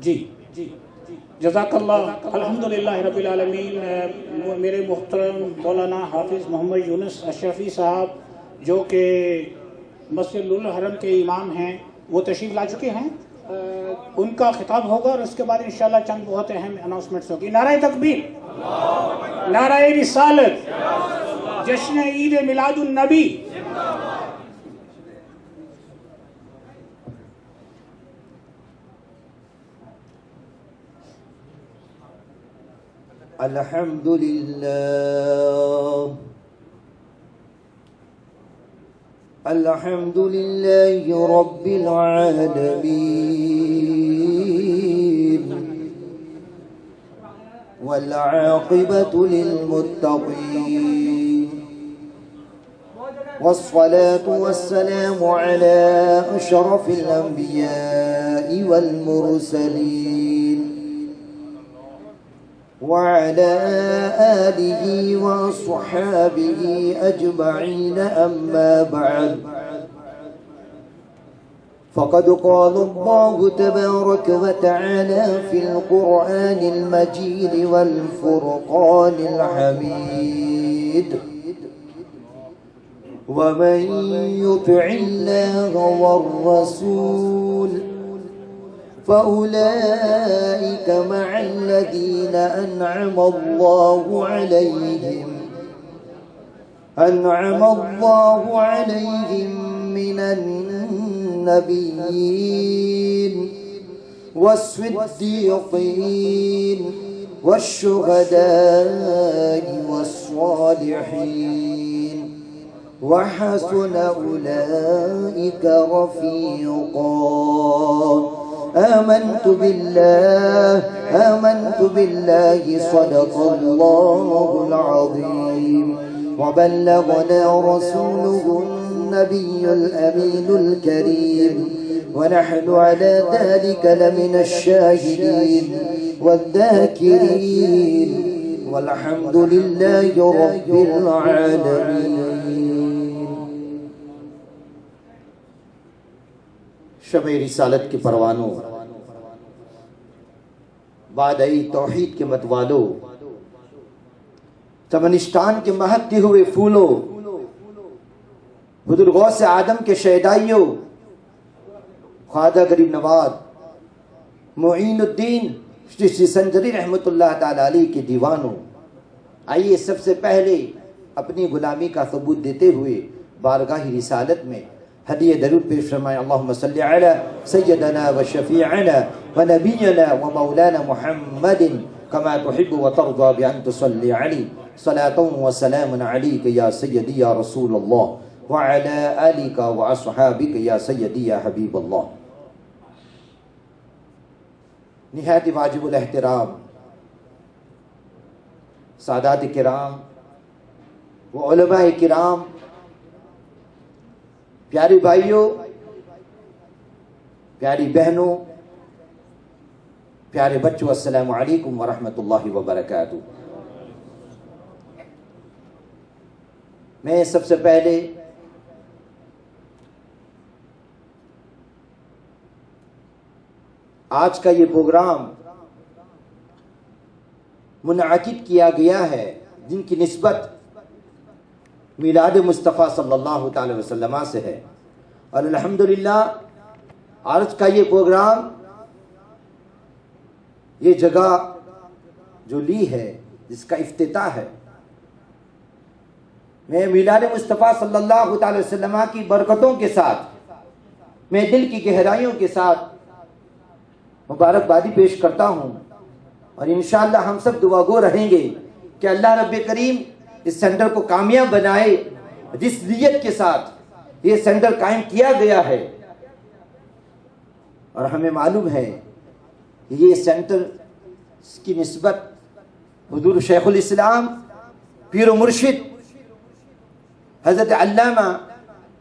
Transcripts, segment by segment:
جی جزاک اللہ. الحمدللہ رب العالمین. میرے محترم مولانا حافظ محمد یونس اشرفی صاحب جو کہ مسجد الحرم کے امام ہیں وہ تشریف لا چکے ہیں. ان کا خطاب ہوگا اور اس کے بعد انشاءاللہ چند بہت اہم اناؤنسمنٹس ہوگی. نعرہ تکبیر، نعرہ رسالت، جشن عید میلاد النبی. الحمد لله رب العالمين والعاقبة للمتقين والصلاة والسلام على أشرف الأنبياء والمرسلين وعلى آله وصحابه أجمعين. أما بعد، فقد قال الله تبارك وتعالى في القرآن المجيد والفرقان الحميد: ومن يطع الله والرسول فأولئك مع الذين أنعم الله عليهم من النبيين والصديقين والشهداء والصالحين وحسن أولئك رفيقا. آمنت بالله صدق الله العظيم وبلغنا رسوله النبي الأمين الكريم ونحن على ذلك لمن الشاهدين والذاكرين والحمد لله رب العالمين. شب رسالت کے پروانوں، بادئی توحید کے متوالوں، چمنستان کے مہکتے ہوئے پھولوں، بزرگوں سے آدم کے شیدائیوں، خواجہ غریب نواز معین الدین چشتی سنجری رحمت اللہ تعالی علیہ کے دیوانوں، آئیے سب سے پہلے اپنی غلامی کا ثبوت دیتے ہوئے بارگاہ رسالت میں ہدیہ درود پیش فرمائیں. اللہم صلی علی سیدنا و شفیعنا و نبینا و مولانا محمد کما تحب و ترضى بأن تصلی علی صلاة و سلام علیک یا سیدی یا رسول اللہ وعلى آلک و اصحابک یا سیدی یا حبیب اللہ. نہایت واجب الاحترام سادات کرام و علماء کرام، پیاری بھائیوں، پیاری بہنوں، پیارے بچوں، السلام علیکم ورحمۃ اللہ وبرکاتہ. میں سب سے پہلے آج کا یہ پروگرام منعقد کیا گیا ہے جن کی نسبت میلاد مصطفیٰ صلی اللہ تعالی وسلم سے ہے، اور الحمدللہ آج کا یہ پروگرام، یہ جگہ جو لی ہے، جس کا افتتاح ہے، میں میلاد مصطفیٰ صلی اللہ تعالی وسلم کی برکتوں کے ساتھ، میں دل کی گہرائیوں کے ساتھ مبارکبادی پیش کرتا ہوں، اور انشاءاللہ ہم سب دعا گو رہیں گے کہ اللہ رب کریم اس سینٹر کو کامیاب بنائے. جس نیت کے ساتھ یہ سینٹر قائم کیا گیا ہے، اور ہمیں معلوم ہے کہ یہ سینٹر کی نسبت حضور شیخ الاسلام پیر و مرشد حضرت علامہ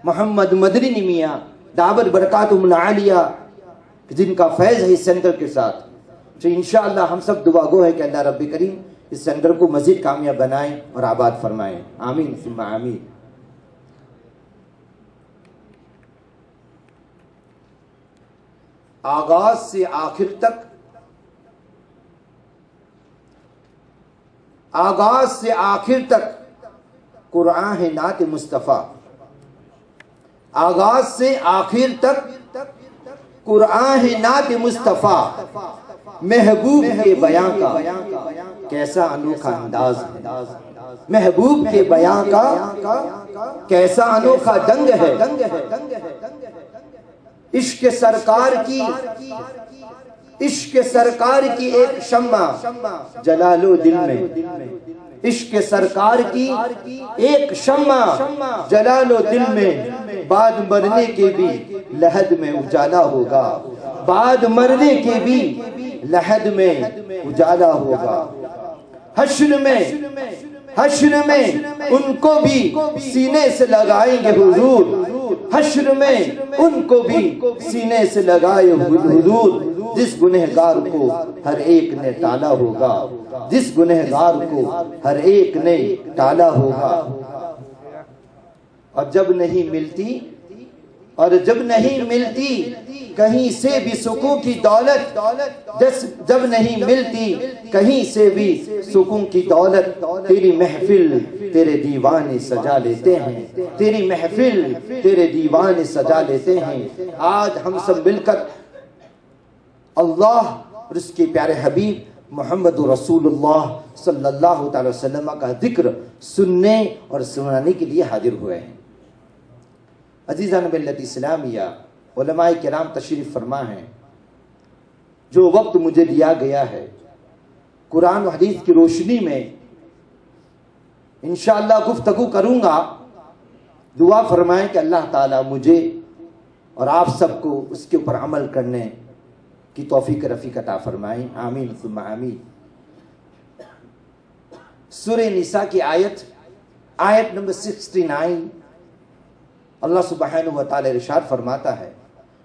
محمد مدنی میاں دعوت برکاتہم العالیہ جن کا فیض ہے اس سینٹر کے ساتھ. تو انشاءاللہ ہم سب دعا گو ہے کہ اللہ رب کریم اس سینٹر کو مزید کامیاب بنائیں اور آباد فرمائیں. آمین ثم آمین. آغاز سے آخر تک آغاز سے آخر تک قرآن ہے نعت مصطفیٰ، آغاز سے آخر تک قرآن ہے نعت مصطفیٰ، محبوب کے بیاں کا کیسا انوکھا انداز ہے، محبوب کے بیاں کا کیسا انوکھا ڈنگ ہے، عشق سرکار کی ایک شمع جلالو دل میں، عشق سرکار کی ایک شمع جلالو دل میں، بعد مرنے کے بھی لحد میں اجالا ہوگا، بعد مرنے کے بھی لحد میں اجالا ہوگا، حشر میں ان کو بھی سینے سے لگائیں گے حضور، حشر میں ان کو بھی سینے سے لگائے حضور، جس گنہگار کو ہر ایک نے ٹالا ہوگا، جس گنہگار کو ہر ایک نے ٹالا ہوگا، اور جب نہیں ملتی کہیں سے بھی سکون کی دولت، جب نہیں ملتی کہیں سے بھی سکون کی دولت، تیری محفل تیرے دیوانے سجا لیتے ہیں، تیری محفل تیرے دیوانے سجا لیتے ہیں۔ آج ہم سب مل کر اللہ اور اس کے پیارے حبیب محمد رسول اللہ صلی اللہ تعالی وسلم کا ذکر سننے اور سنانے کے لیے حاضر ہوئے ہیں۔ عزیزان ملت اسلامیہ، علماء کرام تشریف فرما ہیں، جو وقت مجھے دیا گیا ہے قرآن و حدیث کی روشنی میں انشاءاللہ گفتگو کروں گا، دعا فرمائیں کہ اللہ تعالیٰ مجھے اور آپ سب کو اس کے اوپر عمل کرنے کی توفیق رفیق عطا فرمائیں، آمین ثم آمین۔ سورہ نساء کی آیت نمبر 69، اللہ سبحانہ و تعالی ارشاد فرماتا ہے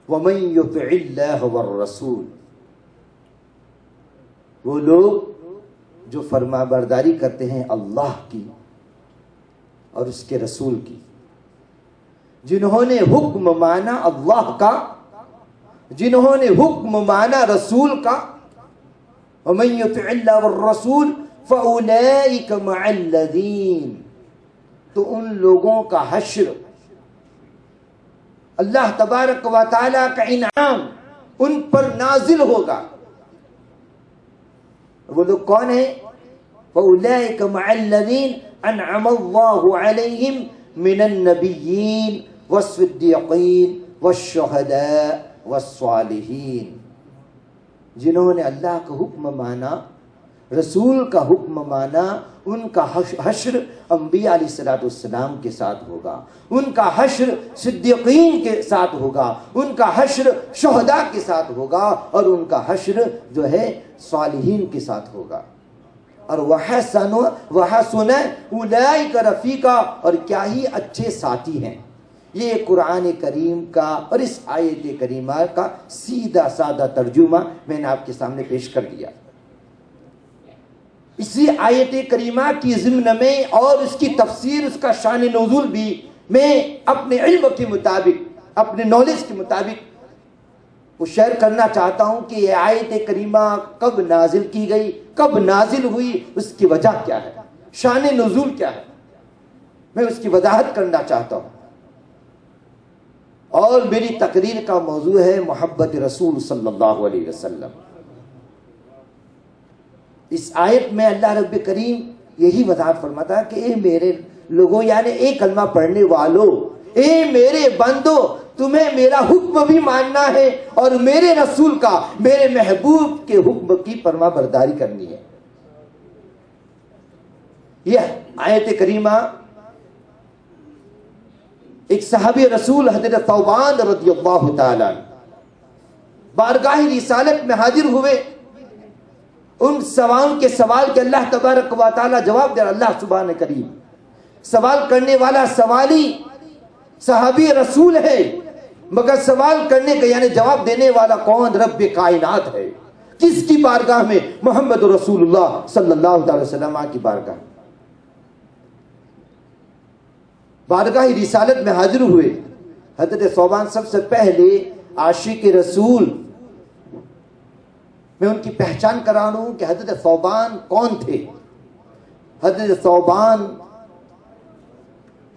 وَمَن يُطِعِ اللَّهَ وَالرَّسُولَ، وہ لوگ جو فرما برداری کرتے ہیں اللہ کی اور اس کے رسول کی، جنہوں نے حکم مانا اللہ کا، جنہوں نے حکم مانا رسول کا، وَمَن يُطِعِ اللَّهَ وَالرَّسُولَ فَأُولَئِكَ مَعَ الَّذِينَ، تو ان لوگوں کا حشر، اللہ تبارک و تعالیٰ کا انعام ان پر نازل ہوگا۔ وہ لوگ کون ہیں؟ فَأُولَئِكَ مَعَ الَّذِينَ أَنْعَمَ اللَّهُ عَلَيْهِمْ مِنَ النَّبِيِّينَ وَالصِّدِّيقِينَ وَالشُّهَدَاءِ وَالصَّالِحِينَ، جنہوں نے اللہ کا حکم مانا، رسول کا حکم مانا، ان کا حشر انبیاء علیہ السلام کے ساتھ ہوگا، ان کا حشر صدیقین کے ساتھ ہوگا، ان کا حشر شہداء کے ساتھ ہوگا، اور ان کا حشر جو ہے صالحین کے ساتھ ہوگا۔ اور وَحَسُنَ أُولَئِكَ رَفِيقًا، اور کیا ہی اچھے ساتھی ہیں۔ یہ قرآن کریم کا اور اس آیت کریمہ کا سیدھا سادہ ترجمہ میں نے آپ کے سامنے پیش کر دیا۔ اسی آیت کریمہ کی ضمن میں اور اس کی تفسیر، اس کا شان نزول بھی میں اپنے علم کے مطابق، اپنے نالج کے مطابق وہ شیئر کرنا چاہتا ہوں کہ یہ آیت کریمہ کب نازل کی گئی، کب نازل ہوئی، اس کی وجہ کیا ہے، شان نزول کیا ہے، میں اس کی وضاحت کرنا چاہتا ہوں۔ اور میری تقریر کا موضوع ہے محبت رسول صلی اللہ علیہ وسلم۔ اس آیت میں اللہ رب کریم یہی وضاحت فرماتا ہے کہ اے میرے لوگوں، یعنی اے کلمہ پڑھنے والوں، اے میرے بندو، تمہیں میرا حکم بھی ماننا ہے اور میرے رسول کا، میرے محبوب کے حکم کی فرما برداری کرنی ہے۔ یہ آیت کریمہ ایک صحابی رسول حضرت ثوبان رضی اللہ تعالیٰ بارگاہ رسالت میں حاضر ہوئے، ان سوال کے اللہ تبارک و تعالیٰ جواب دے رہا۔ اللہ سبحانہ کریم سوال کرنے والا سوالی صحابی رسول ہے، مگر سوال کرنے کا یعنی جواب دینے والا کون؟ رب کائنات ہے۔ کس کی بارگاہ میں؟ محمد رسول اللہ صلی اللہ علیہ وسلم کی بارگاہ، بارگاہ رسالت میں حاضر ہوئے۔ حضرت ثوبان سب سے پہلے عاشق رسول، میں ان کی پہچان کرا دوں کہ حضرت ثوبان کون تھے۔ حضرت ثوبان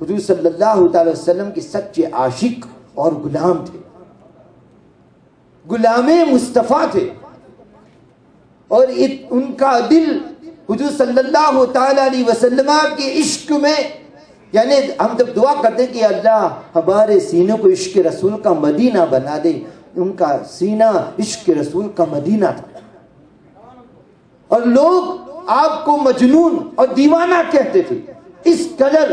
حضور صلی اللہ تعالی وسلم کے سچے عاشق اور غلام تھے، غلام مصطفیٰ تھے، اور ان کا دل حضور صلی اللہ تعالی علیہ وسلم کے عشق میں، یعنی ہم جب دعا کرتے ہیں کہ اللہ ہمارے سینوں کو عشق رسول کا مدینہ بنا دے، ان کا سینہ عشق رسول کا مدینہ تھا، اور لوگ آپ کو مجنون اور دیوانہ کہتے تھے، اس قدر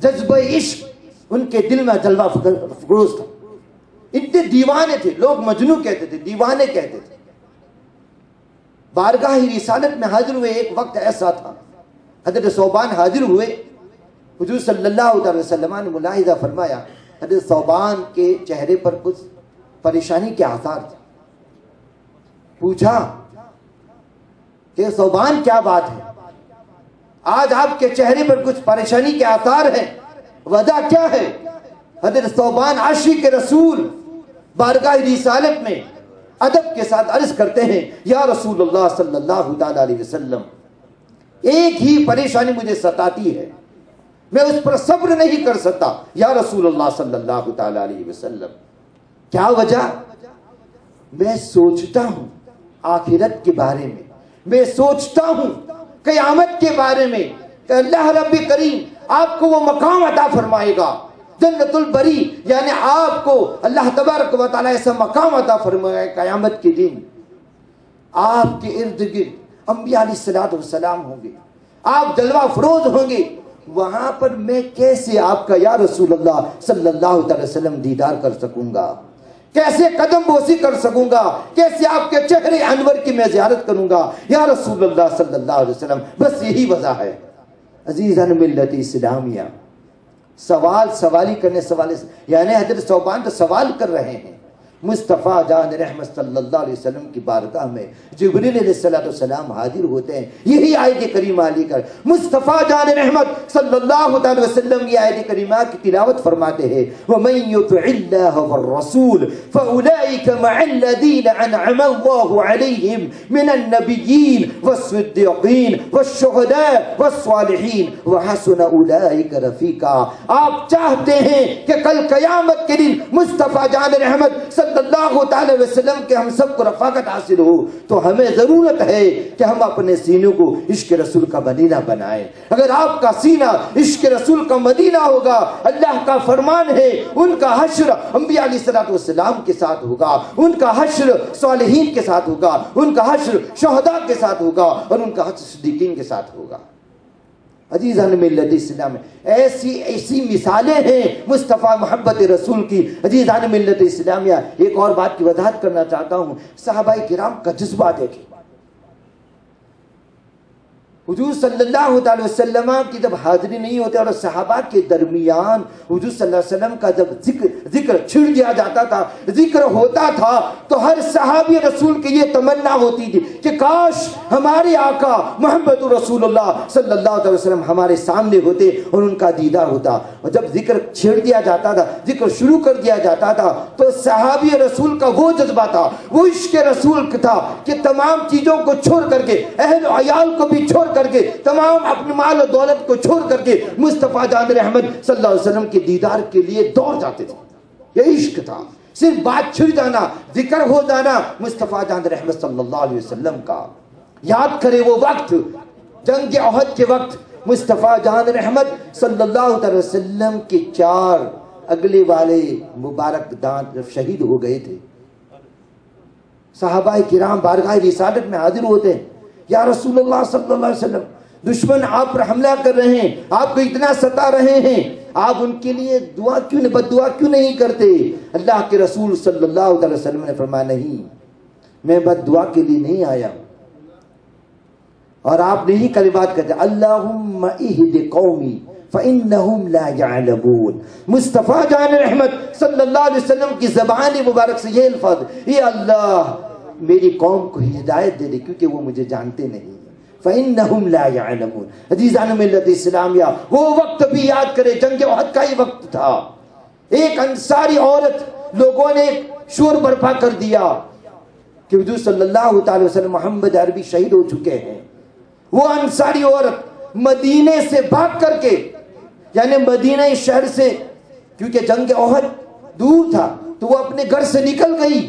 جذبہ عشق ان کے دل میں جلوہ فروز تھا، اتنے دیوانے تھے، لوگ مجنون کہتے تھے، دیوانے کہتے تھے۔ بارگاہ رسالت میں حاضر ہوئے، ایک وقت ایسا تھا حضرت ثوبان حاضر ہوئے، حضور صلی اللہ علیہ وسلم نے ملاحظہ فرمایا حضرت ثوبان کے چہرے پر کچھ پریشانی کے آثار تھے، پوچھا کہ ثوبان کیا بات ہے، آج آپ کے چہرے پر کچھ پریشانی کے آثار ہیں، وجہ کیا ہے؟ حضرت ثوبان عاشق رسول بارگاہ رسالت میں ادب کے ساتھ عرض کرتے ہیں، یا رسول اللہ صلی اللہ تعالی علیہ وسلم، ایک ہی پریشانی مجھے ستاتی ہے، میں اس پر صبر نہیں کر سکتا یا رسول اللہ صلی اللہ تعالی علیہ وسلم۔ کیا وجہ؟ میں سوچتا ہوں آخرت کے بارے میں، میں سوچتا ہوں قیامت کے بارے میں کہ اللہ رب کریم آپ کو وہ مقام عطا فرمائے گا جنت البری، یعنی آپ کو اللہ تبارک و تعالیٰ ایسا مقام عطا فرمائے گا قیامت کے دن، آپ کے ارد گرد انبیاء علیہ السلام ہوں گے، آپ جلوہ فروز ہوں گے، وہاں پر میں کیسے آپ کا یا رسول اللہ صلی اللہ علیہ وسلم دیدار کر سکوں گا، کیسے قدم بوسی کر سکوں گا، کیسے آپ کے چہرے انور کی میں زیارت کروں گا یا رسول اللہ صلی اللہ علیہ وسلم۔ بس یہی وجہ ہے عزیزان ملت اسلامیہ، سوالی کرنے یعنی حضرت ثوبان تو سوال کر رہے ہیں، مصطفیٰ جان رحمت صلی اللہ علیہ وسلم کی بارگاہ میں جبریل علیہ السلام حاضر ہوتے ہیں، یہی آیت کریمہ لے کر مصطفیٰ جان رحمت صلی اللہ علیہ وسلم یہ آیت کریمہ کی تلاوت فرماتے ہیں، وَمَن يُطِعِ اللَّهَ وَالرَّسُولَ فَأُولَئِكَ مَعَ الَّذِينَ أَنْعَمَ اللَّهُ عَلَيْهِمْ مِنَ النَّبِيِّينَ وَالصِّدِّيقِينَ وَالشُّهَدَاءِ وَالصَّالِحِينَ وَحَسُنَ أُولَئِكَ رَفِيقًا۔ آپ چاہتے ہیں کہ کل قیامت کے دن مصطفیٰ جان رحمت صلی اللہ تعالی وسلم کے ہم سب کو رفاقت حاصل ہو، تو ہمیں ضرورت ہے کہ ہم اپنے سینوں کو عشق رسول کا مدینہ بنائیں۔ اگر آپ کا سینہ عشق رسول کا مدینہ ہوگا، اللہ کا فرمان ہے ان کا حشر انبیاء علیہ السلام کے ساتھ ہوگا، ان کا حشر صالحین کے ساتھ ہوگا، ان کا حشر شہداء کے ساتھ ہوگا، اور ان کا حشر صدیقین کے ساتھ ہوگا۔ عزیزان ملت اسلام، ایسی مثالیں ہیں مصطفیٰ محبت رسول کی۔ عزیزان ملت اسلامیہ، ایک اور بات کی وضاحت کرنا چاہتا ہوں، صحابہ کرام کا جذبہ دیکھیں۔ حضور صلی اللہ علیہ وسلم کی جب حاضری نہیں ہوتے اور صحابہ کے درمیان حضور صلی اللہ علیہ وسلم کا جب ذکر چھڑ دیا جاتا تھا، ذکر ہوتا تھا، تو ہر صحابی رسول کی یہ تمنا ہوتی تھی کہ کاش ہمارے آقا محمد رسول اللہ صلی اللہ علیہ وسلم ہمارے سامنے ہوتے اور ان کا دیدار ہوتا۔ اور جب ذکر چھڑ دیا جاتا تھا، ذکر شروع کر دیا جاتا تھا، تو صحابی رسول کا وہ جذبہ تھا، وہ عشق رسول تھا کہ تمام چیزوں کو چھوڑ کر کے، اہل و عیال کو بھی چھوڑ کر کے، تمام اپنی مال و دولت کو چھوڑ کر کے مصطفیٰ جان رحمت صلی اللہ علیہ وسلم کے دیدار کے لیے دوڑ جاتے تھے۔ یہ عشق تھا، صرف بات چھڑ جانا، ذکر ہو جانا مصطفیٰ جان رحمت صلی اللہ علیہ وسلم کا۔ یاد کرے وہ وقت، جنگ احد کے وقت مصطفیٰ جان رحمت صلی اللہ علیہ وسلم کے 4 اگلے والے مبارک دانت جب شہید ہو گئے تھے، صحابہ کرام بارگاہ رسالت میں حاضر ہوتے ہیں، یا رسول اللہ صلی اللہ علیہ وسلم، دشمن آپ پر حملہ کر رہے ہیں، آپ کو اتنا ستا رہے ہیں، آپ ان کے لیے بد دعا کیوں نہیں کرتے؟ اللہ کے رسول صلی اللہ علیہ وسلم نے فرمایا، نہیں، میں بد دعا کے لیے نہیں آیا ہوں۔ اور آپ نے ہی کلمات کہتے، اللہم اہد قومی فإنہم لا يعلمون۔ مصطفیٰ جان رحمت صلی اللہ علیہ وسلم کی زبان مبارک سے یہ الفاظ، اے اللہ میری قوم کو ہدایت دے دے کیونکہ وہ مجھے جانتے نہیں۔ فإنہم لا يعلمون۔ عزیزان ملت اسلامیہ، وہ وقت بھی یاد کرے، جنگ احد کا ہی وقت تھا۔ ایک انصاری عورت، لوگوں نے شور برپا کر دیا کہ حضور صلی اللہ تعالی وسلم محمد عربی شہید ہو چکے ہیں۔ وہ انصاری عورت مدینے سے بھاگ کر کے، یعنی مدینہ شہر سے، کیونکہ جنگ احد دور تھا تو وہ اپنے گھر سے نکل گئی،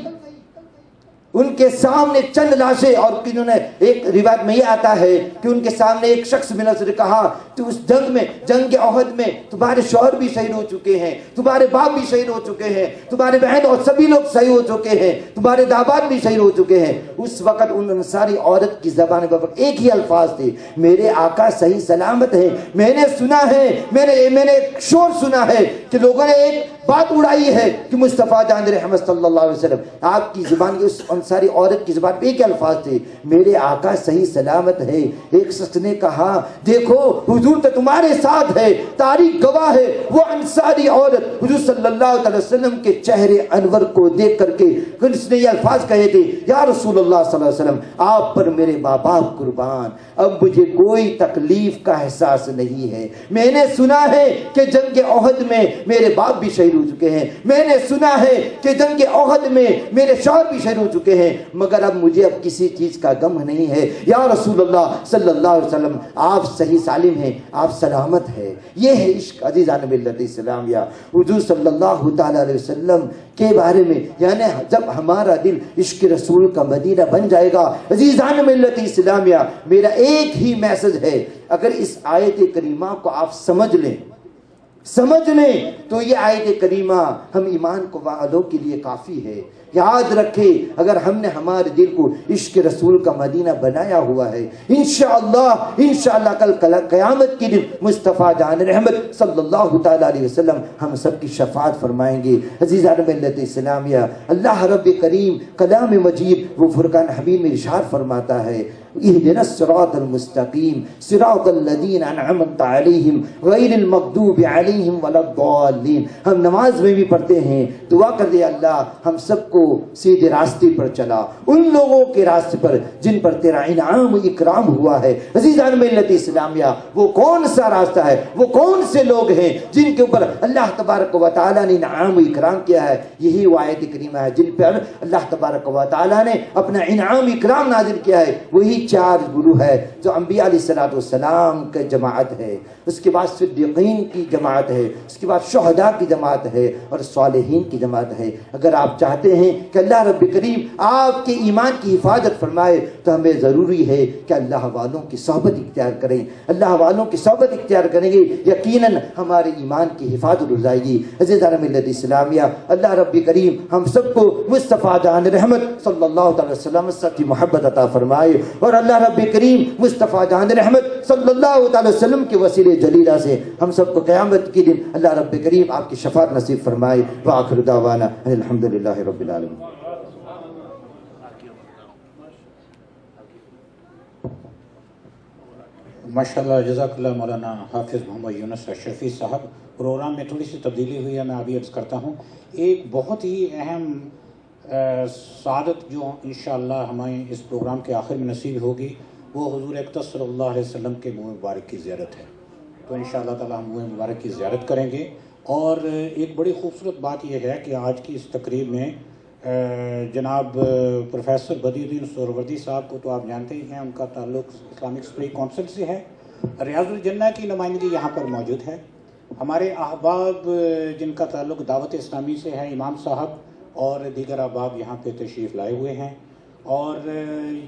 ان کے سامنے چند لاشیں، اور انہوں نے ایک روایت میں یہ آتا ہے کہ ان کے سامنے ایک شخص ملا سے کہا تو اس جنگ میں، جنگ احد میں تمہارے شوہر بھی شہید ہو چکے ہیں، تمہارے باپ بھی شہید ہو چکے ہیں، تمہارے بہن اور سبھی لوگ شہید ہو چکے ہیں، تمہارے داماد بھی شہید ہو چکے ہیں۔ اس وقت ان انصاری عورت کی زبان پر ایک ہی الفاظ تھے، میرے آقا صحیح سلامت ہیں۔ میں نے سنا ہے، میں نے ایک شور سنا ہے کہ لوگوں نے ایک بات اڑائی ہے کہ مصطفیٰ جان رحمت صلی اللہ علیہ وسلم، آپ کی زبان کی اس انصاری عورت کی زبان پہ ایک الفاظ تھے، میرے آقا صحیح سلامت ہے۔ ایک شخص نے کہا دیکھو حضور تو تمہارے ساتھ ہے، تاریخ گواہ ہے۔ وہ انصاری عورت حضور صلی اللہ علیہ وسلم کے چہرے انور کو دیکھ کر کے اس نے یہ الفاظ کہے تھے، یا رسول اللہ صلی اللہ علیہ وسلم آپ پر میرے ماں باپ قربان، اب مجھے کوئی تکلیف کا احساس نہیں ہے۔ میں نے سنا ہے کہ جنگ احد میں میرے باپ بھی شہید ہو چکے ہیں، میں نے سنا ہے کہ جنگ احد میں میرے شوہر بھی شہید ہو چکے ہیں، مگر اب مجھے اب کسی چیز کا غم نہیں ہے۔ یا رسول اللہ صلی اللہ علیہ وسلم آپ صحیح سالم ہیں، آپ سلامت ہے۔ یہ ہے عشق عزیزان ملت اسلام، یا حضور صلی اللہ تعالی علیہ وسلم کے بارے میں، یعنی جب ہمارا دل عشق رسول کا مدینہ بن جائے گا عزیزان ملت اسلامیہ، میرا ایک ہی میسج ہے، اگر اس آیت کریمہ کو آپ سمجھ لیں تو یہ آیت کریمہ ہم ایمان کو والوں کے لیے کافی ہے۔ یاد رکھے اگر ہم نے ہمارے دل کو عشق رسول کا مدینہ بنایا ہوا ہے، انشاءاللہ کل قیامت کے دن مصطفیٰ جان رحمت صلی اللہ تعالی علیہ وسلم ہم سب کی شفاعت فرمائیں گے۔ عزیزان ملت اسلامیہ، اللہ رب کریم کلام مجید وہ فرقان حمید میں ارشاد فرماتا ہے، اهدنا الصراط المستقیم صراط الذین انعمت علیہم غیر المغضوب علیہم ولا الضالین۔ ہم نماز میں بھی پڑھتے ہیں، دعا کر دے اللہ ہم سب کو سیدھے راستے پر چلا، ان لوگوں کے راستے پر جن پر تیرا انعام و اکرام ہوا ہے۔ عزیزان ملت اسلامیہ، وہ کون سا راستہ ہے، وہ کون سے لوگ ہیں جن کے اوپر اللہ تبارک و تعالیٰ نے انعام و اکرام کیا ہے؟ یہی وہ آیت کریمہ ہے جن پر اللہ تبارک و تعالیٰ نے اپنا انعام اکرام نازل کیا ہے۔ وہی چار گروہ ہے جو انبیاء علیہ السلام کی جماعت ہے، اس کے بعد صدیقین کی جماعت ہے، اس کے بعد شہداء کی جماعت ہے اور صالحین کی جماعت ہے۔ اگر آپ چاہتے ہیں کہ اللہ رب کریم آپ کے ایمان کی حفاظت فرمائے تو ہمیں ضروری ہے کہ اللہ والوں کی صحبت اختیار کریں۔ اللہ والوں کی صحبت اختیار کریں گے یقیناً ہمارے ایمان کی حفاظت ہو جائے گی۔ عزیزان ملت اسلامیہ، اللہ رب کریم ہم سب کو مصطفیٰ جان رحمت صلی اللہ تعالی وسلم کی محبت عطا فرمائے، اور اللہ رب کریم مصطفیٰ جان رحمت صلی اللہ تعالی وسلم کے وسیلے جلیلہ سے ہم سب کو قیامت کے دن اللہ رب کریم آپ کی شفاعت نصیب فرمائے۔ وآخر دعوانا الحمدللہ رب العالمین۔ ماشاءاللہ، جزاک اللہ مولانا حافظ محمد یونس اشرفی صاحب۔ پروگرام میں تھوڑی سی تبدیلی ہوئی ہے، میں ابھی عرض کرتا ہوں۔ ایک بہت ہی اہم سعادت جو انشاءاللہ ہمیں اس پروگرام کے آخر میں نصیب ہوگی وہ حضور اقدس صلی اللہ علیہ وسلم کے منہ مبارک کی زیارت ہے۔ تو انشاءاللہ تعالی ہم منہ مبارک کی زیارت کریں گے۔ اور ایک بڑی خوبصورت بات یہ ہے کہ آج کی اس تقریب میں جناب پروفیسر بدی الدین سہروردی صاحب کو تو آپ جانتے ہی ہیں، ان کا تعلق اسلامک اسٹڈی کونسل سے ہے۔ ریاض الجنہ کی نمائندگی یہاں پر موجود ہے۔ ہمارے احباب جن کا تعلق دعوت اسلامی سے ہے، امام صاحب اور دیگر احباب یہاں پہ تشریف لائے ہوئے ہیں، اور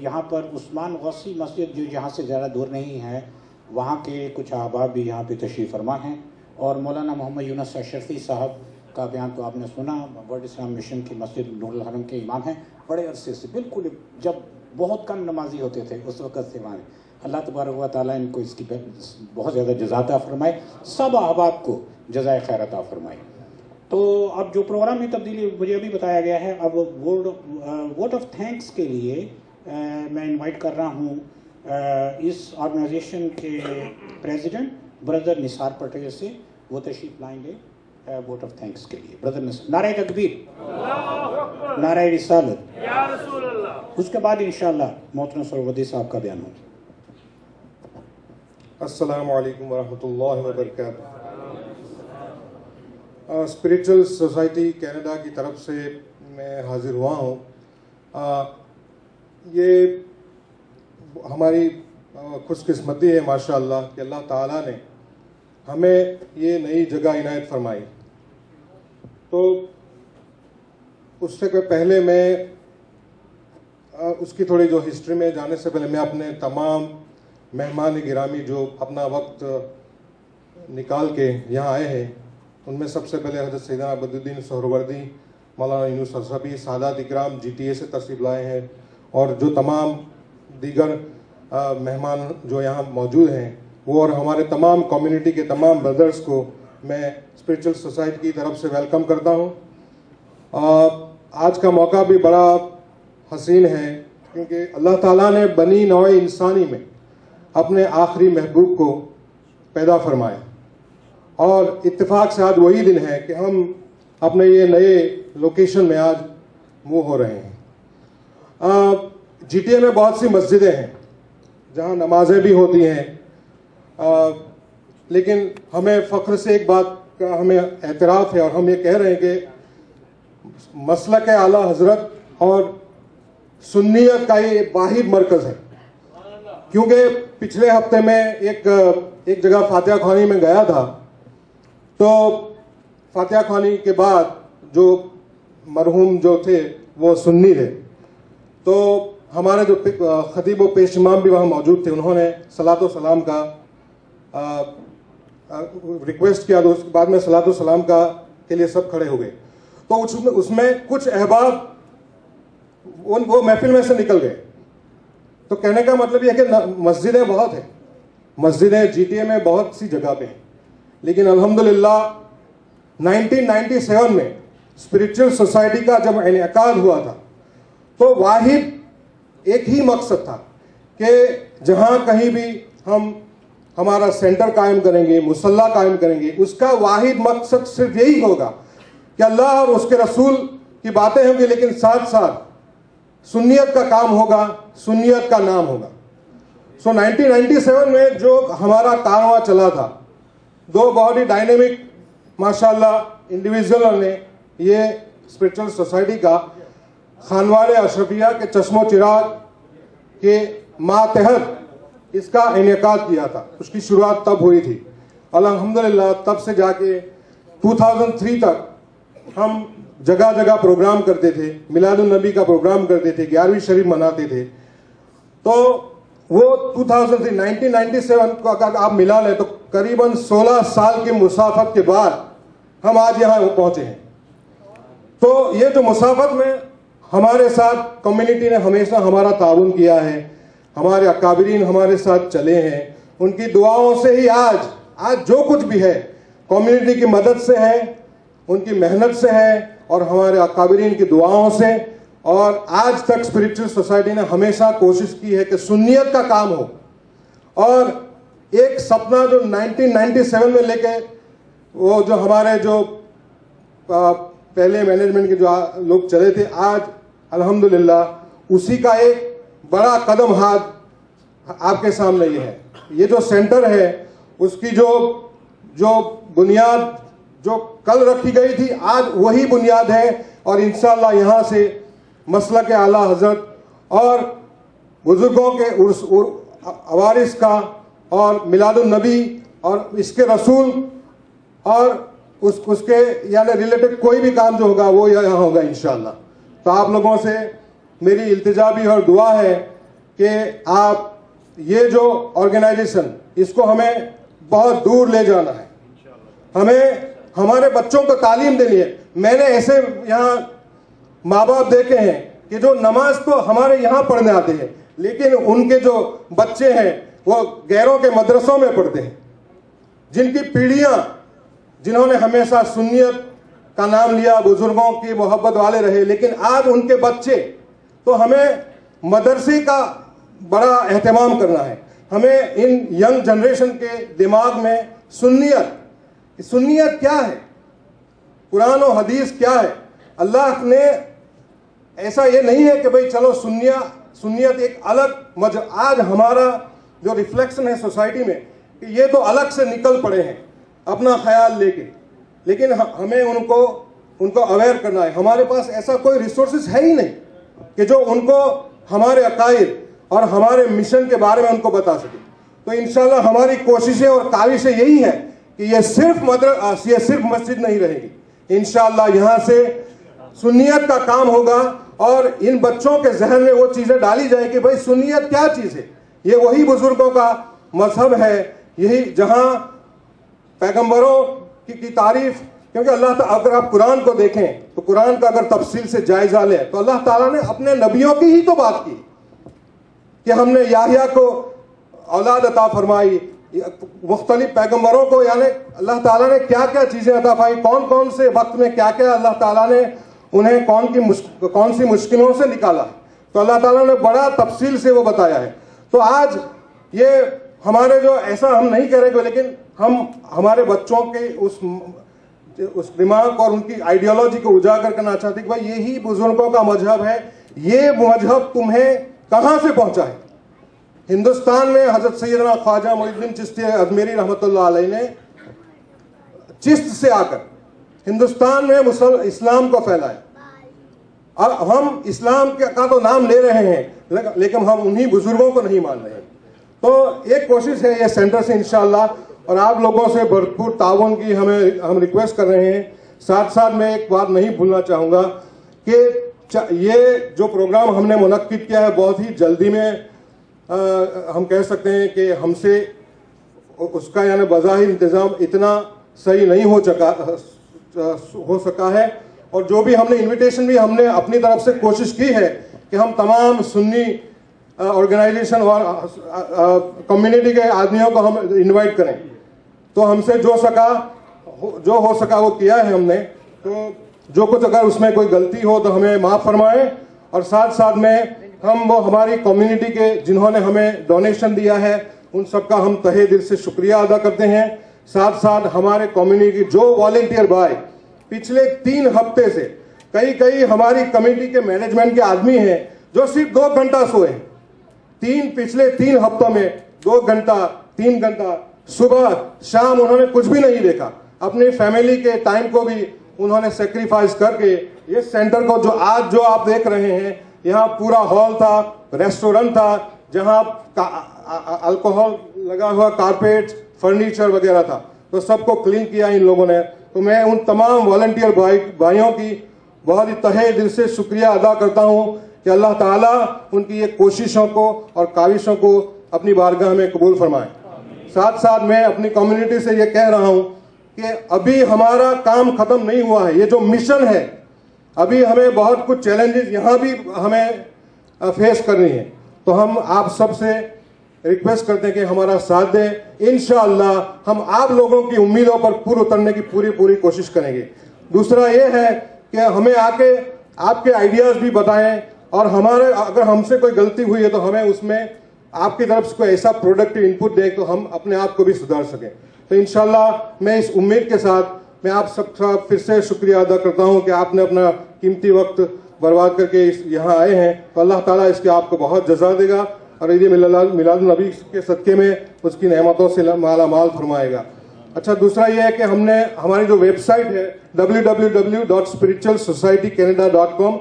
یہاں پر عثمان غوثی مسجد جو یہاں سے زیادہ دور نہیں ہے، وہاں کے کچھ احباب بھی یہاں پہ تشریف فرما ہیں۔ اور مولانا محمد یونس اشرفی صاحب کا بیان تو آپ نے سنا، ورلڈ اسلام مشن کی مسجد نور الحرم کے امام ہیں، بڑے عرصے سے، بالکل جب بہت کم نمازی ہوتے تھے اس وقت سے وہاں۔ اللہ تبارک و تعالیٰ ان کو اس کی بہت زیادہ جزا عطا فرمائے، سب احباب کو جزائے خیر عطا فرمائے۔ تو اب جو پروگرام میں تبدیلی مجھے ابھی بتایا گیا ہے، اب ووٹ آف تھینکس کے لیے میں انوائٹ کر رہا ہوں اس آرگنائزیشن کے پریزیڈنٹ بردر نثار پٹیل سے، وہ تشریف لائیں گے ووٹ آف تھینکس کے لیے۔ بردر نثار، نعرہ تکبیر، نعرہ رسالت، یا رسول اللہ۔ اس کے بعد انشاءاللہ محترم سہروردی صاحب کا بیان ہوگا۔ السلام علیکم ورحمۃ اللہ وبرکاتہ۔ اسپریچول سوسائٹی کینیڈا کی طرف سے میں حاضر ہوا ہوں۔ یہ ہماری خوش قسمتی ہے ماشاءاللہ کہ اللہ تعالیٰ نے ہمیں یہ نئی جگہ عنایت فرمائی. تو اس سے پہلے میں اس کی تھوڑی جو ہسٹری میں جانے سے پہلے میں اپنے تمام مہمان گرامی جو اپنا وقت نکال کے یہاں آئے ہیں ان میں سب سے پہلے حضرت سیدنا بدرالدین سہروردی، مولانا یونس اشرفی، سادات اکرام GTA سے تشریف لائے ہیں، اور جو تمام دیگر مہمان جو یہاں موجود ہیں وہ، اور ہمارے تمام کمیونٹی کے تمام بردرز کو میں اسپریچول سوسائٹی کی طرف سے ویلکم کرتا ہوں. آج کا موقع بھی بڑا حسین ہے کیونکہ اللہ تعالیٰ نے بنی نوع انسانی میں اپنے آخری محبوب کو پیدا فرمایا، اور اتفاق سے آج وہی دن ہے کہ ہم اپنے یہ نئے لوکیشن میں آج موو ہو رہے ہیں. GTA میں بہت سی مسجدیں ہیں جہاں نمازیں بھی ہوتی ہیں، لیکن ہمیں فخر سے ایک بات کا ہمیں اعتراف ہے، اور ہم یہ کہہ رہے ہیں کہ مسلک اعلی حضرت اور سنیت کا یہ واحد مرکز ہے. کیونکہ پچھلے ہفتے میں ایک جگہ فاتحہ خوانی میں گیا تھا، تو فاتحہ خوانی کے بعد جو مرحوم جو تھے وہ سنی تھے، تو ہمارے جو خطیب و پیش امام بھی وہاں موجود تھے، انہوں نے صلاۃ و سلام کا ریکویسٹ کیا، تو اس کے بعد میں صلاۃ و سلام کے لیے سب کھڑے ہو گئے. تو اس میں کچھ احباب وہ محفل میں سے نکل گئے. تو کہنے کا مطلب یہ ہے کہ مسجدیں بہت ہیں، مسجدیں GTA میں بہت سی جگہ پہ ہیں، لیکن الحمدللہ 1997 میں اسپریچول سوسائٹی کا جب انعقاد ہوا تھا تو واحد ایک ہی مقصد تھا کہ جہاں کہیں بھی ہم ہمارا سینٹر قائم کریں گے، مصلی قائم کریں گے، اس کا واحد مقصد صرف یہی ہوگا کہ اللہ اور اس کے رسول کی باتیں ہوں گی، لیکن ساتھ ساتھ سنیت کا کام ہوگا، سنیت کا نام ہوگا. 1997 میں جو ہمارا کارواں چلا تھا، دو بہت ہی ڈائنامک ماشاءاللہ انڈیویژولوں نے یہ اسپریچول سوسائٹی کا خانوار اشرفیہ کے چشم و چراغ کے ماتحت اس کا انعقاد کیا تھا. اس کی شروعات تب ہوئی تھی. الحمدللہ تب سے جا کے 2003 تک ہم جگہ جگہ پروگرام کرتے تھے، میلاد النبی کا پروگرام کرتے تھے، 11ویں شریف مناتے تھے. تو وہ 1997 کو اگر آپ ملا لیں تو قریباً 16 سال کی مسافت کے بعد ہم آج یہاں پہنچے ہیں. تو یہ جو مسافت میں ہمارے ساتھ کمیونٹی نے ہمیشہ ہمارا تعاون کیا ہے، ہمارے اکابرین ہمارے ساتھ چلے ہیں، ان کی دعاؤں سے ہی آج جو کچھ بھی ہے کمیونٹی کی مدد سے ہے، ان کی محنت سے ہے، اور ہمارے اکابرین کی دعاؤں سے. اور آج تک اسپریچول سوسائٹی نے ہمیشہ کوشش کی ہے کہ سنیت کا کام ہو. اور ایک سپنا جو 1997 میں لے کے وہ جو ہمارے جو پہلے مینجمنٹ کے جو لوگ چلے تھے، آج الحمدللہ اسی کا ایک بڑا قدم ہاتھ آپ کے سامنے یہ ہے. یہ جو سینٹر ہے اس کی جو بنیاد جو کل رکھی گئی تھی آج وہی بنیاد ہے، اور انشاءاللہ یہاں سے مسلک اعلی حضرت اور بزرگوں کے عوارث کا اور میلاد النبی اور اس کے رسول اور اس کے یعنی ریلیٹڈ کوئی بھی کام جو ہوگا وہ یہاں ہوگا انشاءاللہ. تو آپ لوگوں سے میری التجا بھی اور دعا ہے کہ آپ یہ جو آرگنائزیشن اس کو ہمیں بہت دور لے جانا ہے، ہمیں ہمارے بچوں کو تعلیم دینی ہے. میں نے ایسے یہاں ماں باپ دیکھے ہیں کہ جو نماز تو ہمارے یہاں پڑھنے آتے ہیں، لیکن ان کے جو بچے ہیں وہ غیروں کے مدرسوں میں پڑھتے ہیں، جن کی پیڑھیاں جنہوں نے ہمیشہ سنیت کا نام لیا، بزرگوں کی محبت والے رہے، لیکن آج ان کے بچے. تو ہمیں مدرسے کا بڑا اہتمام کرنا ہے. ہمیں ان ینگ جنریشن کے دماغ میں سنیت کیا ہے، قرآن و حدیث کیا ہے. اللہ نے ایسا یہ نہیں ہے کہ بھئی چلو سنیت ایک الگ آج ہمارا جو ریفلیکشن ہے سوسائٹی میں کہ یہ تو الگ سے نکل پڑے ہیں اپنا خیال لے کے، لیکن ہمیں ان کو اویئر کرنا ہے. ہمارے پاس ایسا کوئی ریسورسز ہے ہی نہیں کہ جو ان کو ہمارے عقائد اور ہمارے مشن کے بارے میں ان کو بتا سکیں. تو انشاءاللہ ہماری کوششیں اور کاوشیں یہی ہے کہ یہ صرف مسجد نہیں رہے گی. انشاءاللہ یہاں سے سنیت کا کام ہوگا اور ان بچوں کے ذہن میں وہ چیزیں ڈالی جائے کہ بھائی سنیت کیا چیز ہے. یہ وہی بزرگوں کا مذہب ہے, یہی جہاں پیغمبروں کی تعریف, کیونکہ اللہ تعالیٰ اگر آپ قرآن کو دیکھیں تو قرآن کا اگر تفصیل سے جائزہ لیں تو اللہ تعالیٰ نے اپنے نبیوں کی ہی تو بات کی کہ ہم نے یحییٰ کو اولاد عطا فرمائی, مختلف پیغمبروں کو یعنی اللہ تعالیٰ نے کیا کیا چیزیں عطا فرمائی, کون کون سے وقت میں کیا کیا اللہ تعالیٰ نے انہیں کون سی مشکلوں سے نکالا. تو اللہ تعالیٰ نے بڑا تفصیل سے وہ بتایا ہے. تو آج یہ ہمارے جو ایسا ہم نہیں کہہ رہے کہ لیکن ہم ہمارے بچوں کے اس دماغ اور ان کی آئیڈیالوجی کو اجاگر کرنا چاہتے کہ بھائی یہی بزرگوں کا مذہب ہے. یہ مذہب تمہیں کہاں سے پہنچا ہے؟ ہندوستان میں حضرت سیدنا خواجہ معین الدین چشتی اجمیری رحمۃ اللہ علیہ نے چشت سے آ کر ہندوستان میں اسلام کو پھیلایا. اب ہم اسلام کا تو نام لے رہے ہیں لیکن ہم انہی بزرگوں کو نہیں مان رہے ہیں. تو ایک کوشش ہے یہ سینٹر سے انشاءاللہ, اور آپ لوگوں سے بھرپور تعاون کی ہم ریکویسٹ کر رہے ہیں. ساتھ ساتھ میں ایک بات نہیں بھولنا چاہوں گا کہ یہ جو پروگرام ہم نے منعقد کیا ہے بہت ہی جلدی میں ہم کہہ سکتے ہیں کہ ہم سے اس کا یعنی بظاہر انتظام اتنا صحیح نہیں ہو سکا ہے, اور جو بھی ہم نے انویٹیشن بھی ہم نے اپنی طرف سے کوشش کی ہے کہ ہم تمام سنی آرگنائزیشن اور کمیونٹی کے آدمیوں کو ہم انوائٹ کریں. تو ہم سے جو ہو سکا وہ کیا ہے ہم نے. تو جو کچھ اگر اس میں کوئی غلطی ہو تو ہمیں معاف فرمائیں, اور ساتھ ساتھ میں ہم وہ ہماری کمیونٹی کے جنہوں نے ہمیں ڈونیشن دیا ہے ان سب کا ہم تہہ دل سے شکریہ ادا کرتے ہیں. ساتھ ساتھ ہمارے کمیونٹی جو والنٹیئر بھائی پچھلے 3 ہفتے سے کئی ہماری کمیٹی کے مینجمنٹ کے آدمی ہیں جو صرف 2 گھنٹہ سوئے ہیں. پچھلے 3 ہفتوں میں 2 گھنٹہ 3 گھنٹہ صبح شام انہوں نے کچھ بھی نہیں دیکھا. اپنی فیملی کے ٹائم کو بھی انہوں نے سیکریفائز کر کے یہ سینٹر کو جو آپ دیکھ رہے ہیں, یہاں پورا ہال تھا, ریسٹورنٹ تھا, جہاں الکوہول لگا ہوا کارپیٹ فرنیچر وغیرہ تھا, تو سب کو کلین کیا ان لوگوں نے. تو میں ان تمام والنٹیئر بھائیوں کی بہت ہی تہہ دل سے شکریہ ادا کرتا ہوں کہ اللہ تعالیٰ ان کی یہ کوششوں کو اور کاوشوں کو اپنی بارگاہ میں قبول فرمائے. ساتھ ساتھ میں اپنی کمیونٹی سے یہ کہہ رہا ہوں کہ ابھی ہمارا کام ختم نہیں ہوا ہے. یہ جو مشن ہے ابھی ہمیں بہت کچھ چیلنجز یہاں بھی ہمیں فیس کرنی ہے. تو ہم آپ سب سے ریکویسٹ کرتے ہیں کہ ہمارا ساتھ دیں. انشاءاللہ ہم آپ لوگوں کی امیدوں پر پور اترنے کی پوری کوشش کریں گے. دوسرا یہ ہے کہ ہمیں آ کے آپ کے آئیڈیاز بھی بتائیں, اور اگر ہم سے کوئی غلطی ہوئی ہے تو ہمیں اس میں آپ کی طرف سے کوئی ایسا پروڈکٹیو انپٹ دیں تو ہم اپنے آپ کو بھی سدھار سکیں. تو انشاءاللہ میں اس امید کے ساتھ میں آپ سب کا پھر سے شکریہ ادا کرتا ہوں کہ آپ نے اپنا قیمتی وقت برباد کر کے یہاں آئے ہیں. تو اللہ تعالیٰ اس کے آپ کو بہت جزا دے گا اور عید میلاد النبی کے صدقے میں اس کی نعمتوں سے مالا مال فرمائے گا. اچھا, دوسرا یہ ہے کہ ہم نے ہماری جو ویب سائٹ ہے www.spiritualsocietycanada.com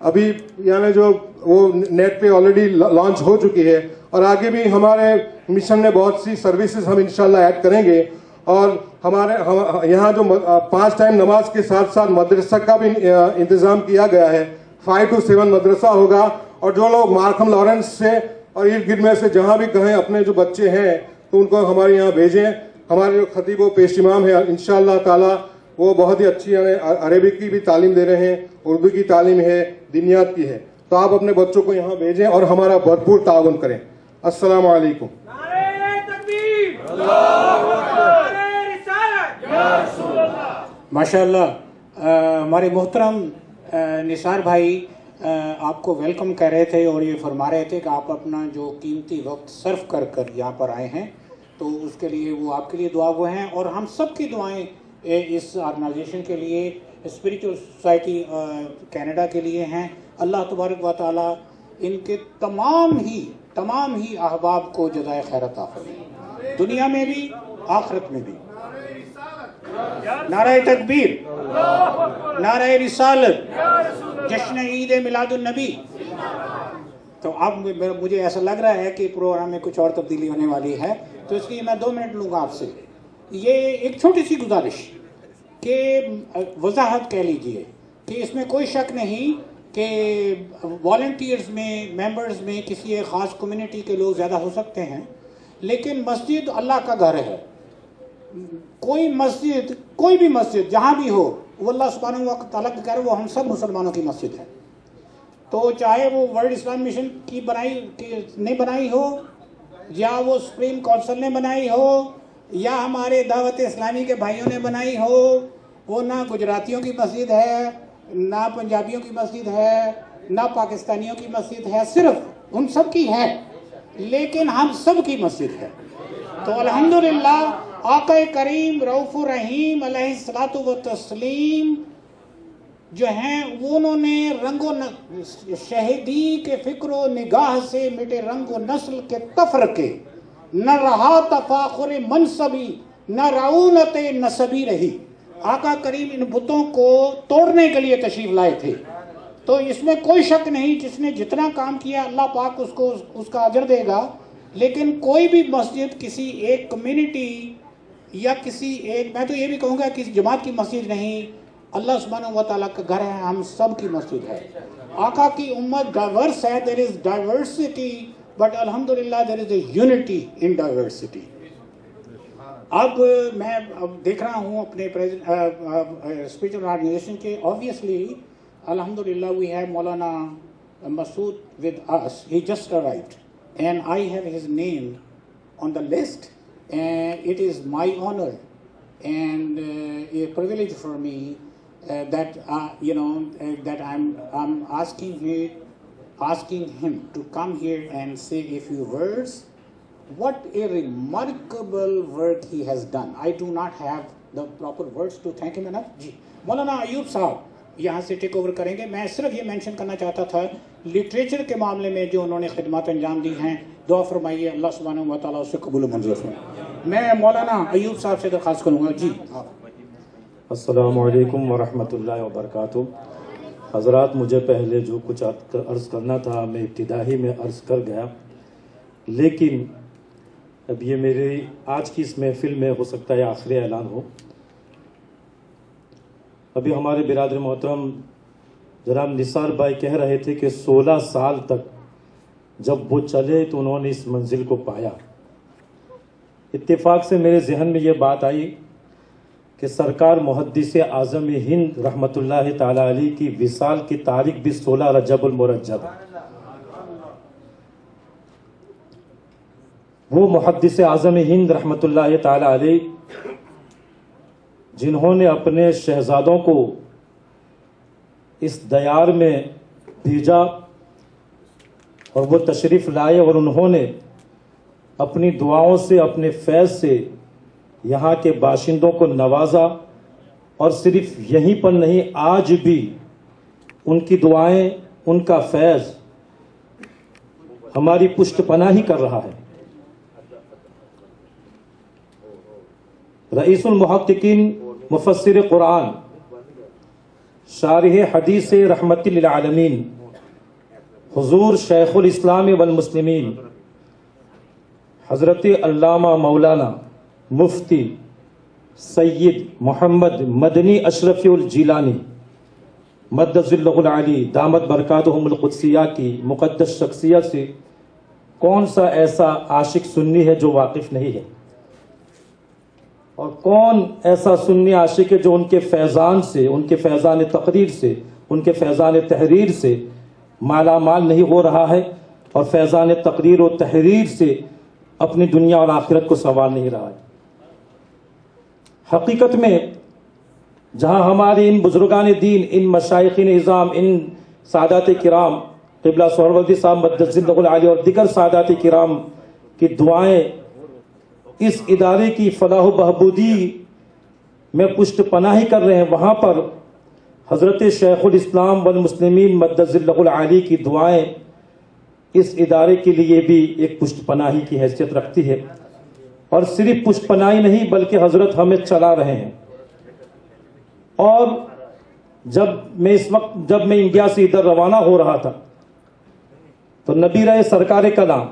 ابھی یعنی جو وہ نیٹ پہ آلریڈی لانچ ہو چکی ہے, اور آگے بھی ہمارے مشن میں بہت سی سروسز ہم انشاءاللہ ایڈ کریں گے. اور ہمارے یہاں جو 5 ٹائم نماز کے ساتھ ساتھ مدرسہ کا بھی انتظام کیا گیا ہے. 5 to 7 مدرسہ ہوگا, اور جو لوگ مارکھم لارنس سے اور ارد گرد میں سے جہاں بھی کہیں اپنے جو بچے ہیں تو ان کو ہمارے یہاں بھیجیں. ہمارے جو خطیب و پیش امام ہے انشاءاللہ تعالی وہ بہت ہی اچھی عربک کی بھی تعلیم دے رہے ہیں, اردو کی تعلیم ہے, دینیات کی ہے. تو آپ اپنے بچوں کو یہاں بھیجیں اور ہمارا بھرپور تعاون کریں. السلام علیکم. ماشاء اللہ. ہمارے محترم نثار بھائی آپ کو ویلکم کہہ رہے تھے اور یہ فرما رہے تھے کہ آپ اپنا جو قیمتی وقت صرف کر یہاں پر آئے ہیں, تو اس کے لیے وہ آپ کے لیے دعا گو ہیں, اور ہم سب کی دعائیں اس آرگنائزیشن کے لیے, اسپریچول سوسائٹی کینیڈا کے لیے ہیں. اللہ تبارک و تعالیٰ ان کے تمام ہی احباب کو جزائے خیر عطا فرمائے, دنیا میں بھی آخرت میں بھی. نعرہ تکبیر, نعرہ رسالت, جشن عید میلاد النبی. تو اب مجھے ایسا لگ رہا ہے کہ پروگرام میں کچھ اور تبدیلی ہونے والی ہے، تو اس لیے میں 2 منٹ لوں گا آپ سے. یہ ایک چھوٹی سی گزارش کہ وضاحت کہہ لیجئے کہ اس میں کوئی شک نہیں کہ والنٹیئرز میں، ممبرز میں کسی ایک خاص کمیونٹی کے لوگ زیادہ ہو سکتے ہیں، لیکن مسجد اللہ کا گھر ہے. کوئی مسجد، کوئی بھی مسجد جہاں بھی ہو، وہ اللہ سبحانہ و تعالیٰ کا گھر، وہ ہم سب مسلمانوں کی مسجد ہے. تو چاہے وہ ورلڈ اسلام مشن نے بنائی ہو، یا وہ سپریم کونسل نے بنائی ہو، یا ہمارے دعوت اسلامی کے بھائیوں نے بنائی ہو، وہ نہ گجراتیوں کی مسجد ہے، نہ پنجابیوں کی مسجد ہے، نہ پاکستانیوں کی مسجد ہے، صرف ان سب کی ہے، لیکن ہم سب کی مسجد ہے. تو الحمدللہ آقا کریم رؤوف الرحیم علیہ الصلاۃ والتسلیم جو ہیں، وہ انہوں نے رنگ و شہیدی کے فکر و نگاہ سے مٹے رنگ و نسل کے تفرقے، نہ رہا تفاخر منصبی، نہ رعونت نسبی رہی. آقا کریم ان بتوں کو توڑنے کے لیے تشریف لائے تھے. تو اس میں کوئی شک نہیں، جس نے جتنا کام کیا اللہ پاک اس کا اجر دے گا. لیکن کوئی بھی مسجد کسی ایک کمیونٹی یا کسی ایک، میں تو یہ بھی کہوں گا کسی جماعت کی مسجد نہیں، اللہ سبحانہ و تعالیٰ کا گھر ہے، ہم سب کی مسجد ہے. آقا کی امت ڈائیورس ہے، there is diversity but الحمدللہ there is a unity in diversity. اب میں دیکھ رہا ہوں اپنے اسپریچول آرگنائزیشن کے، obviously الحمدللہ we have Maulana Masood with us. He just arrived and I have his name on the list, and it is my honor and a privilege for me that that I'm asking him to come here and say a few words. What a remarkable work he has done. I do not have the proper words to thank him enough. جی مولانا ایوب صاحب یہاں سے take over کریں گے. میں صرف یہ mention کرنا چاہتا تھا لٹریچر کے معاملے میں جو انہوں نے خدمات انجام دی ہیں، دعا فرمائیے اللہ سبحانہ و تعالیٰ اس سے قبول و منظور فرمائے. میں مولانا ایوب صاحب سے درخواست کروں گا. جی السلام علیکم ورحمۃ اللہ وبرکاتہ. حضرات، مجھے پہلے جو کچھ عرض کرنا تھا میں ابتدائی میں عرض کر گیا، لیکن اب یہ میری آج کی اس محفل میں ہو سکتا ہے آخری اعلان ہو. ابھی ہمارے برادر محترم جناب نثار بھائی کہہ رہے تھے کہ 16 سال تک جب وہ چلے تو انہوں نے اس منزل کو پایا. اتفاق سے میرے ذہن میں یہ بات آئی کہ سرکار محدث اعظم ہند رحمۃ اللہ تعالی علیہ کی وصال کی تاریخ بھی 16 رجب المرجب. وہ محدث اعظم ہند رحمۃ اللہ تعالی علیہ جنہوں نے اپنے شہزادوں کو اس دیار میں بھیجا اور وہ تشریف لائے، اور انہوں نے اپنی دعاؤں سے، اپنے فیض سے یہاں کے باشندوں کو نوازا. اور صرف یہیں پر نہیں، آج بھی ان کی دعائیں، ان کا فیض ہماری پشت پناہی کر رہا ہے. رئیس المحققین، مفسر قرآن، شارح حدیث رحمت للعالمین، حضور شیخ الاسلام والمسلمین حضرت علامہ مولانا مفتی سید محمد مدنی اشرفی الجیلانی مدظ اللہ العلی دامت برکاتہم القدسیہ کی مقدس شخصیت سے کون سا ایسا عاشق سنی ہے جو واقف نہیں ہے، اور کون ایسا سنی عاشق ہے جو ان کے فیضان سے، ان کے فیضان تقریر سے، ان کے فیضان تحریر سے مالا مال نہیں ہو رہا ہے، اور فیضان تقریر و تحریر سے اپنی دنیا اور آخرت کو سنوار نہیں رہا ہے. حقیقت میں جہاں ہمارے ان بزرگان دین، ان مشائخین اعظام، ان سادات کرام قبلہ سہروردی صاحب مدظ اللہ العلی اور دیگر سادات کرام کی دعائیں اس ادارے کی فلاح و بہبودی میں پشت پناہی کر رہے ہیں، وہاں پر حضرت شیخ الاسلام والمسلمین مدظ اللہ العلی کی دعائیں اس ادارے کے لیے بھی ایک پشت پناہی کی حیثیت رکھتی ہے. اور صرف پشت پناہی نہیں بلکہ حضرت ہمیں چلا رہے ہیں. اور جب میں انڈیا سے ادھر روانہ ہو رہا تھا تو نبی رہے سرکار کلام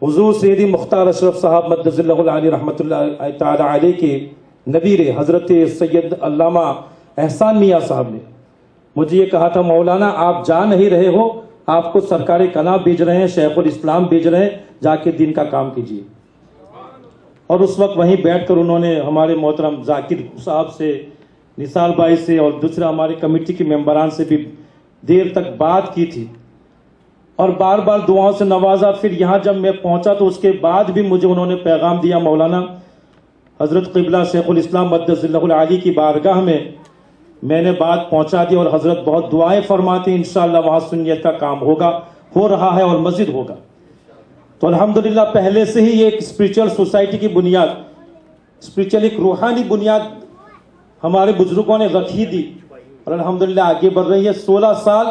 حضور سیدی مختار اشرف صاحب مدث اللہ العالی رحمۃ اللہ تعالی علیہ کے نبی رہے حضرت سید علامہ احسان میاں صاحب نے مجھے یہ کہا تھا، مولانا آپ جا نہیں رہے ہو، آپ کو سرکار کلام بھیج رہے ہیں، شیخ الاسلام بھیج رہے ہیں، جا کے دین کا کام کیجیے۔ اور اس وقت وہیں بیٹھ کر انہوں نے ہمارے محترم ذاکر صاحب سے، نثار بھائی سے اور دوسرے ہمارے کمیٹی کے ممبران سے بھی دیر تک بات کی تھی اور بار بار دعاؤں سے نوازا۔ پھر یہاں جب میں پہنچا تو اس کے بعد بھی مجھے انہوں نے پیغام دیا، مولانا حضرت قبلہ شیخ الاسلام مدث اللہ العالی کی بارگاہ میں نے بات پہنچا دی اور حضرت بہت دعائیں فرماتے ہیں، انشاءاللہ وہاں سنیت کا کام ہوگا، ہو رہا ہے اور مزید ہوگا۔ تو الحمدللہ پہلے سے ہی یہ ایک اسپریچول سوسائٹی کی بنیاد، اسپریچول ایک روحانی بنیاد ہمارے بزرگوں نے رکھی دی اور الحمدللہ آگے بڑھ رہی ہے۔ 16 سال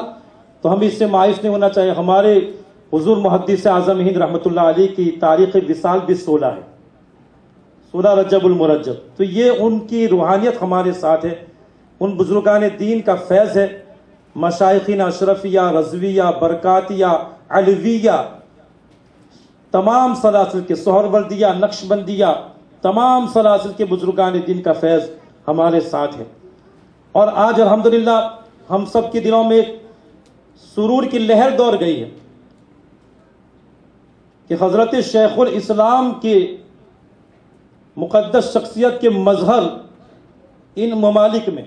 تو ہم اس سے مایوس نہیں ہونا چاہیے۔ ہمارے حضور محدث اعظم ہند رحمۃ اللہ علیہ کی تاریخ وصال بھی 16 ہے، 16 رجب المرجب۔ تو یہ ان کی روحانیت ہمارے ساتھ ہے، ان بزرگان دین کا فیض ہے۔ مشائخین اشرفیہ، رضویہ، برکاتیہ، علویہ، تمام سلاسل کے، سہروردیہ، نقشبندیہ، تمام سلاسل کے بزرگان دین کا فیض ہمارے ساتھ ہے۔ اور آج الحمدللہ ہم سب کے دلوں میں ایک سرور کی لہر دوڑ گئی ہے کہ حضرت شیخ الاسلام کے مقدس شخصیت کے مظہر ان ممالک میں،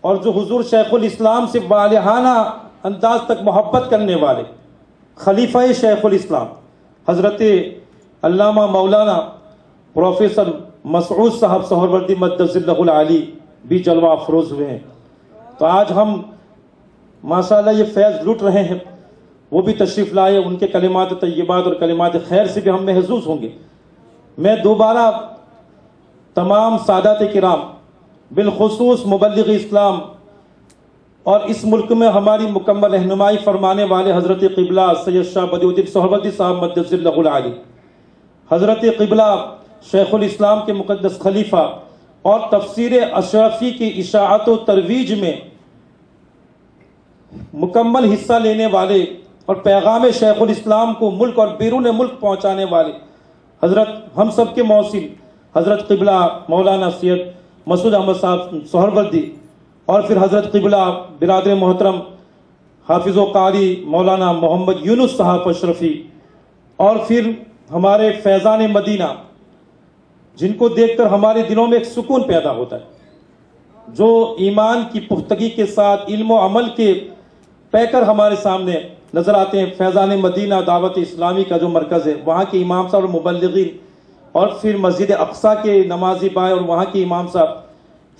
اور جو حضور شیخ الاسلام سے والہانہ انداز تک محبت کرنے والے خلیفہ شیخ الاسلام حضرت علامہ مولانا پروفیسر مسعود صاحب سہروردی مدث اللہ العالی بھی جلوہ افروز ہوئے ہیں۔ تو آج ہم ماشاءاللہ یہ فیض لوٹ رہے ہیں، وہ بھی تشریف لائے، ان کے کلمات طیبات اور کلمات خیر سے بھی ہم محظوظ ہوں گے۔ میں دوبارہ تمام سادات کرام، بالخصوص مبلغ اسلام اور اس ملک میں ہماری مکمل رہنمائی فرمانے والے حضرت قبلہ سید شاہ بدیع الدین سہروردی صاحب مدث اللہ العالی، حضرت قبلہ شیخ الاسلام کے مقدس خلیفہ اور تفسیر اشرفی کی اشاعت و ترویج میں مکمل حصہ لینے والے اور پیغام شیخ الاسلام کو ملک اور بیرون ملک پہنچانے والے حضرت ہم سب کے موصل حضرت قبلہ مولانا سید مسعود احمد صاحب سہروردی، اور پھر حضرت قبلہ برادر محترم حافظ و قاری مولانا محمد یونس صاحب اشرفی، اور پھر ہمارے فیضان مدینہ جن کو دیکھ کر ہمارے دلوں میں ایک سکون پیدا ہوتا ہے، جو ایمان کی پختگی کے ساتھ علم و عمل کے پیکر ہمارے سامنے نظر آتے ہیں۔ فیضان مدینہ دعوت اسلامی کا جو مرکز ہے، وہاں کے امام صاحب اور مبلغین، اور پھر مسجد اقصیٰ کے نمازی بھائی اور وہاں کے امام صاحب،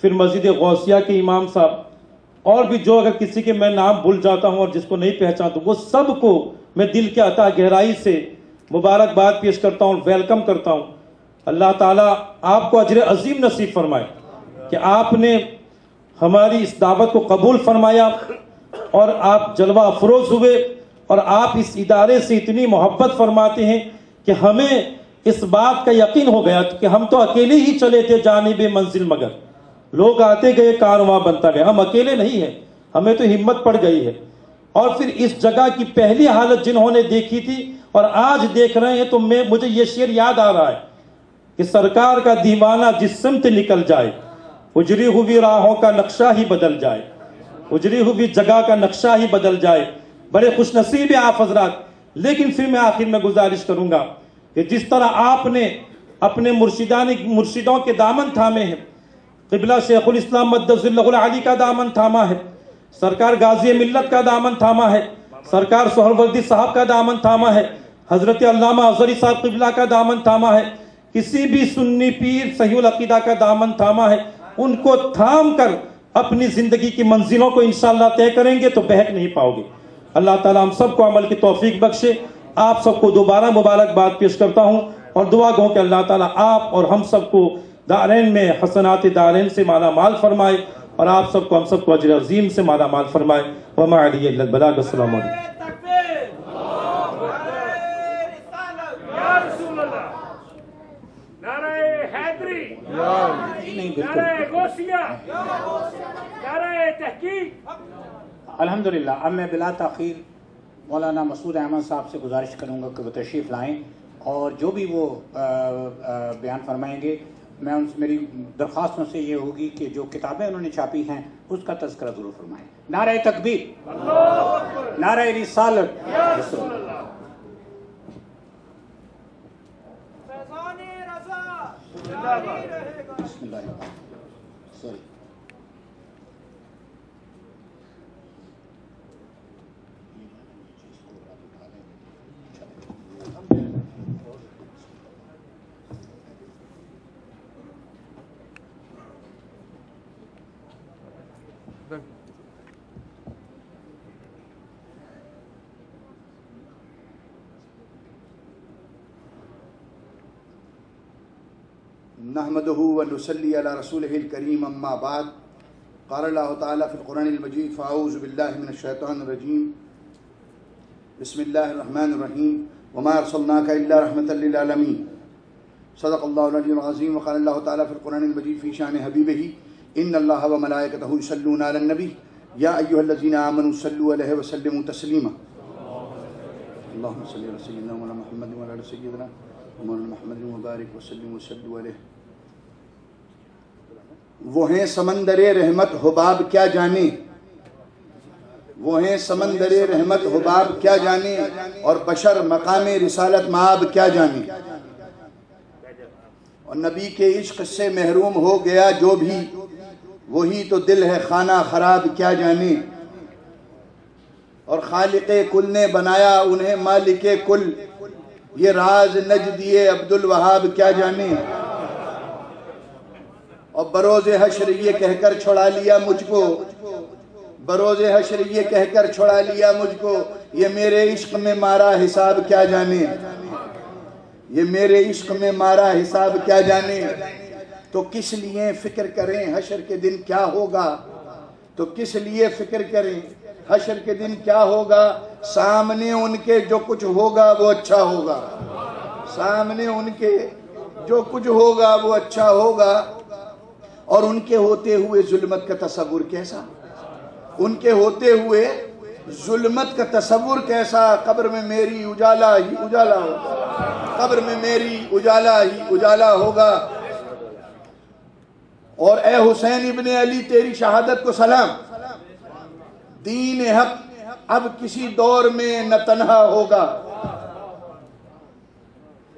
پھر مسجد غوثیہ کے امام صاحب، اور بھی جو اگر کسی کے میں نام بھول جاتا ہوں اور جس کو نہیں پہچانتا ہوں، وہ سب کو میں دل کے عطا گہرائی سے مبارکباد پیش کرتا ہوں، ویلکم کرتا ہوں۔ اللہ تعالیٰ آپ کو اجر عظیم نصیب فرمائے کہ آپ نے ہماری اس دعوت کو قبول فرمایا اور آپ جلوہ افروز ہوئے، اور آپ اس ادارے سے اتنی محبت فرماتے ہیں کہ ہمیں اس بات کا یقین ہو گیا کہ ہم تو اکیلے ہی چلے تھے جانب منزل، مگر لوگ آتے گئے کارواں بنتا گیا، ہم اکیلے نہیں ہیں، ہمیں تو ہمت پڑ گئی ہے۔ اور پھر اس جگہ کی پہلی حالت جنہوں نے دیکھی تھی اور آج دیکھ رہے ہیں، تو مجھے یہ شعر یاد آ رہا ہے کہ سرکار کا دیوانہ جس سمت نکل جائے، اجری ہوئی راہوں کا نقشہ ہی بدل جائے، اجری ہوئی جگہ کا نقشہ ہی بدل جائے۔ بڑے خوش نصیب ہیں آپ حضرات۔ لیکن پھر میں آخر میں گزارش کروں گا کہ جس طرح آپ نے اپنے مرشدوں کے دامن تھامے ہیں، قبلہ شیخ الاسلام مدث اللہ العالی کا دامن تھاما ہے، سرکار غازی ملت کا دامن تھاما ہے، سرکار سہروردی صاحب کا دامن تھاما ہے، حضرت علامہ ازہری صاحب قبلہ کا دامن تھاما ہے، کسی بھی سنی پیر صحیح العقیدہ کا دامن تھاما ہے، ان کو تھام کر اپنی زندگی کی منزلوں کو انشاءاللہ طے کریں گے تو بہک نہیں پاؤ گے۔ اللہ تعالیٰ ہم سب کو عمل کی توفیق بخشے۔ آپ سب کو دوبارہ مبارکباد پیش کرتا ہوں اور دعا گو کہ اللہ تعالیٰ آپ اور ہم سب کو دارین میں حسنات دارین سے مالا مال فرمائے، اور آپ سب کو ہم سب کو اجر عظیم سے مالا مال فرمائے۔ وما علی الا البلاغ۔ السلام علیکم۔ نہیں بالکل نعرہ غوثیہ، نعرہ تحقیق، الحمدللہ اب میں بلا تاخیر مولانا مسعود احمد صاحب سے گزارش کروں گا کہ وہ تشریف لائیں اور جو بھی وہ بیان فرمائیں گے میں میری درخواست ان سے یہ ہوگی کہ جو کتابیں انہوں نے چھاپی ہیں اس کا تذکرہ ضرور فرمائیں. نعرہ تکبیر، نعرہ رسالت، بسم اللہ سوری نحمده ونصلي على رسوله الكريم اما بعد. قال الله تعالى في القرآن المجيد فأعوذ بالله من الشيطان الرجيم بسم الله الرحمن الرحيم وما أرسلناك إلا رحمة للعالمين. صدق الله العلي العظيم. وقال الله تعالى في القرآن المجيد في شأن حبيبه إن الله وملائكته يصلون على النبي يا أيها الذين آمنوا صلوا عليه وسلموا تسليما. اللهم صل على سيدنا مولانا محمد وعلى آل سيدنا مولانا محمد وبارك وسلم وصلوا عليه. وہ ہیں سمندر رحمت حباب کیا جانے، وہ ہیں سمندر رحمت حباب کیا جانے، اور بشر مقام رسالت معاب کیا جانے. اور نبی کے عشق سے محروم ہو گیا جو بھی، وہی تو دل ہے خانہ خراب کیا جانے. اور خالق کل نے بنایا انہیں مالک کل، یہ راز نجدی عبد الوہاب کیا جانے. اور بروز حشر یہ کہہ کر چھڑا لیا مجھ کو، بروز حشر یہ کہہ کر چھڑا لیا مجھ کو، یہ میرے عشق میں مارا حساب کیا جانے، یہ میرے عشق میں مارا حساب کیا جانے. تو کس لیے فکر کریں حشر کے دن کیا ہوگا، تو کس لیے فکر کریں حشر کے دن کیا ہوگا. سامنے ان کے جو کچھ ہوگا وہ اچھا ہوگا، سامنے ان کے جو کچھ ہوگا وہ اچھا ہوگا. اور ان کے ہوتے ہوئے ظلمت کا تصور کیسا، ان کے ہوتے ہوئے ظلمت کا تصور کیسا. قبر میں میری اجالا ہی اجالا ہوگا، قبر میں میری اجالا ہی اجالا ہوگا. اور اے حسین ابن علی تیری شہادت کو سلام، دین حق اب کسی دور میں نہ تنہا ہوگا.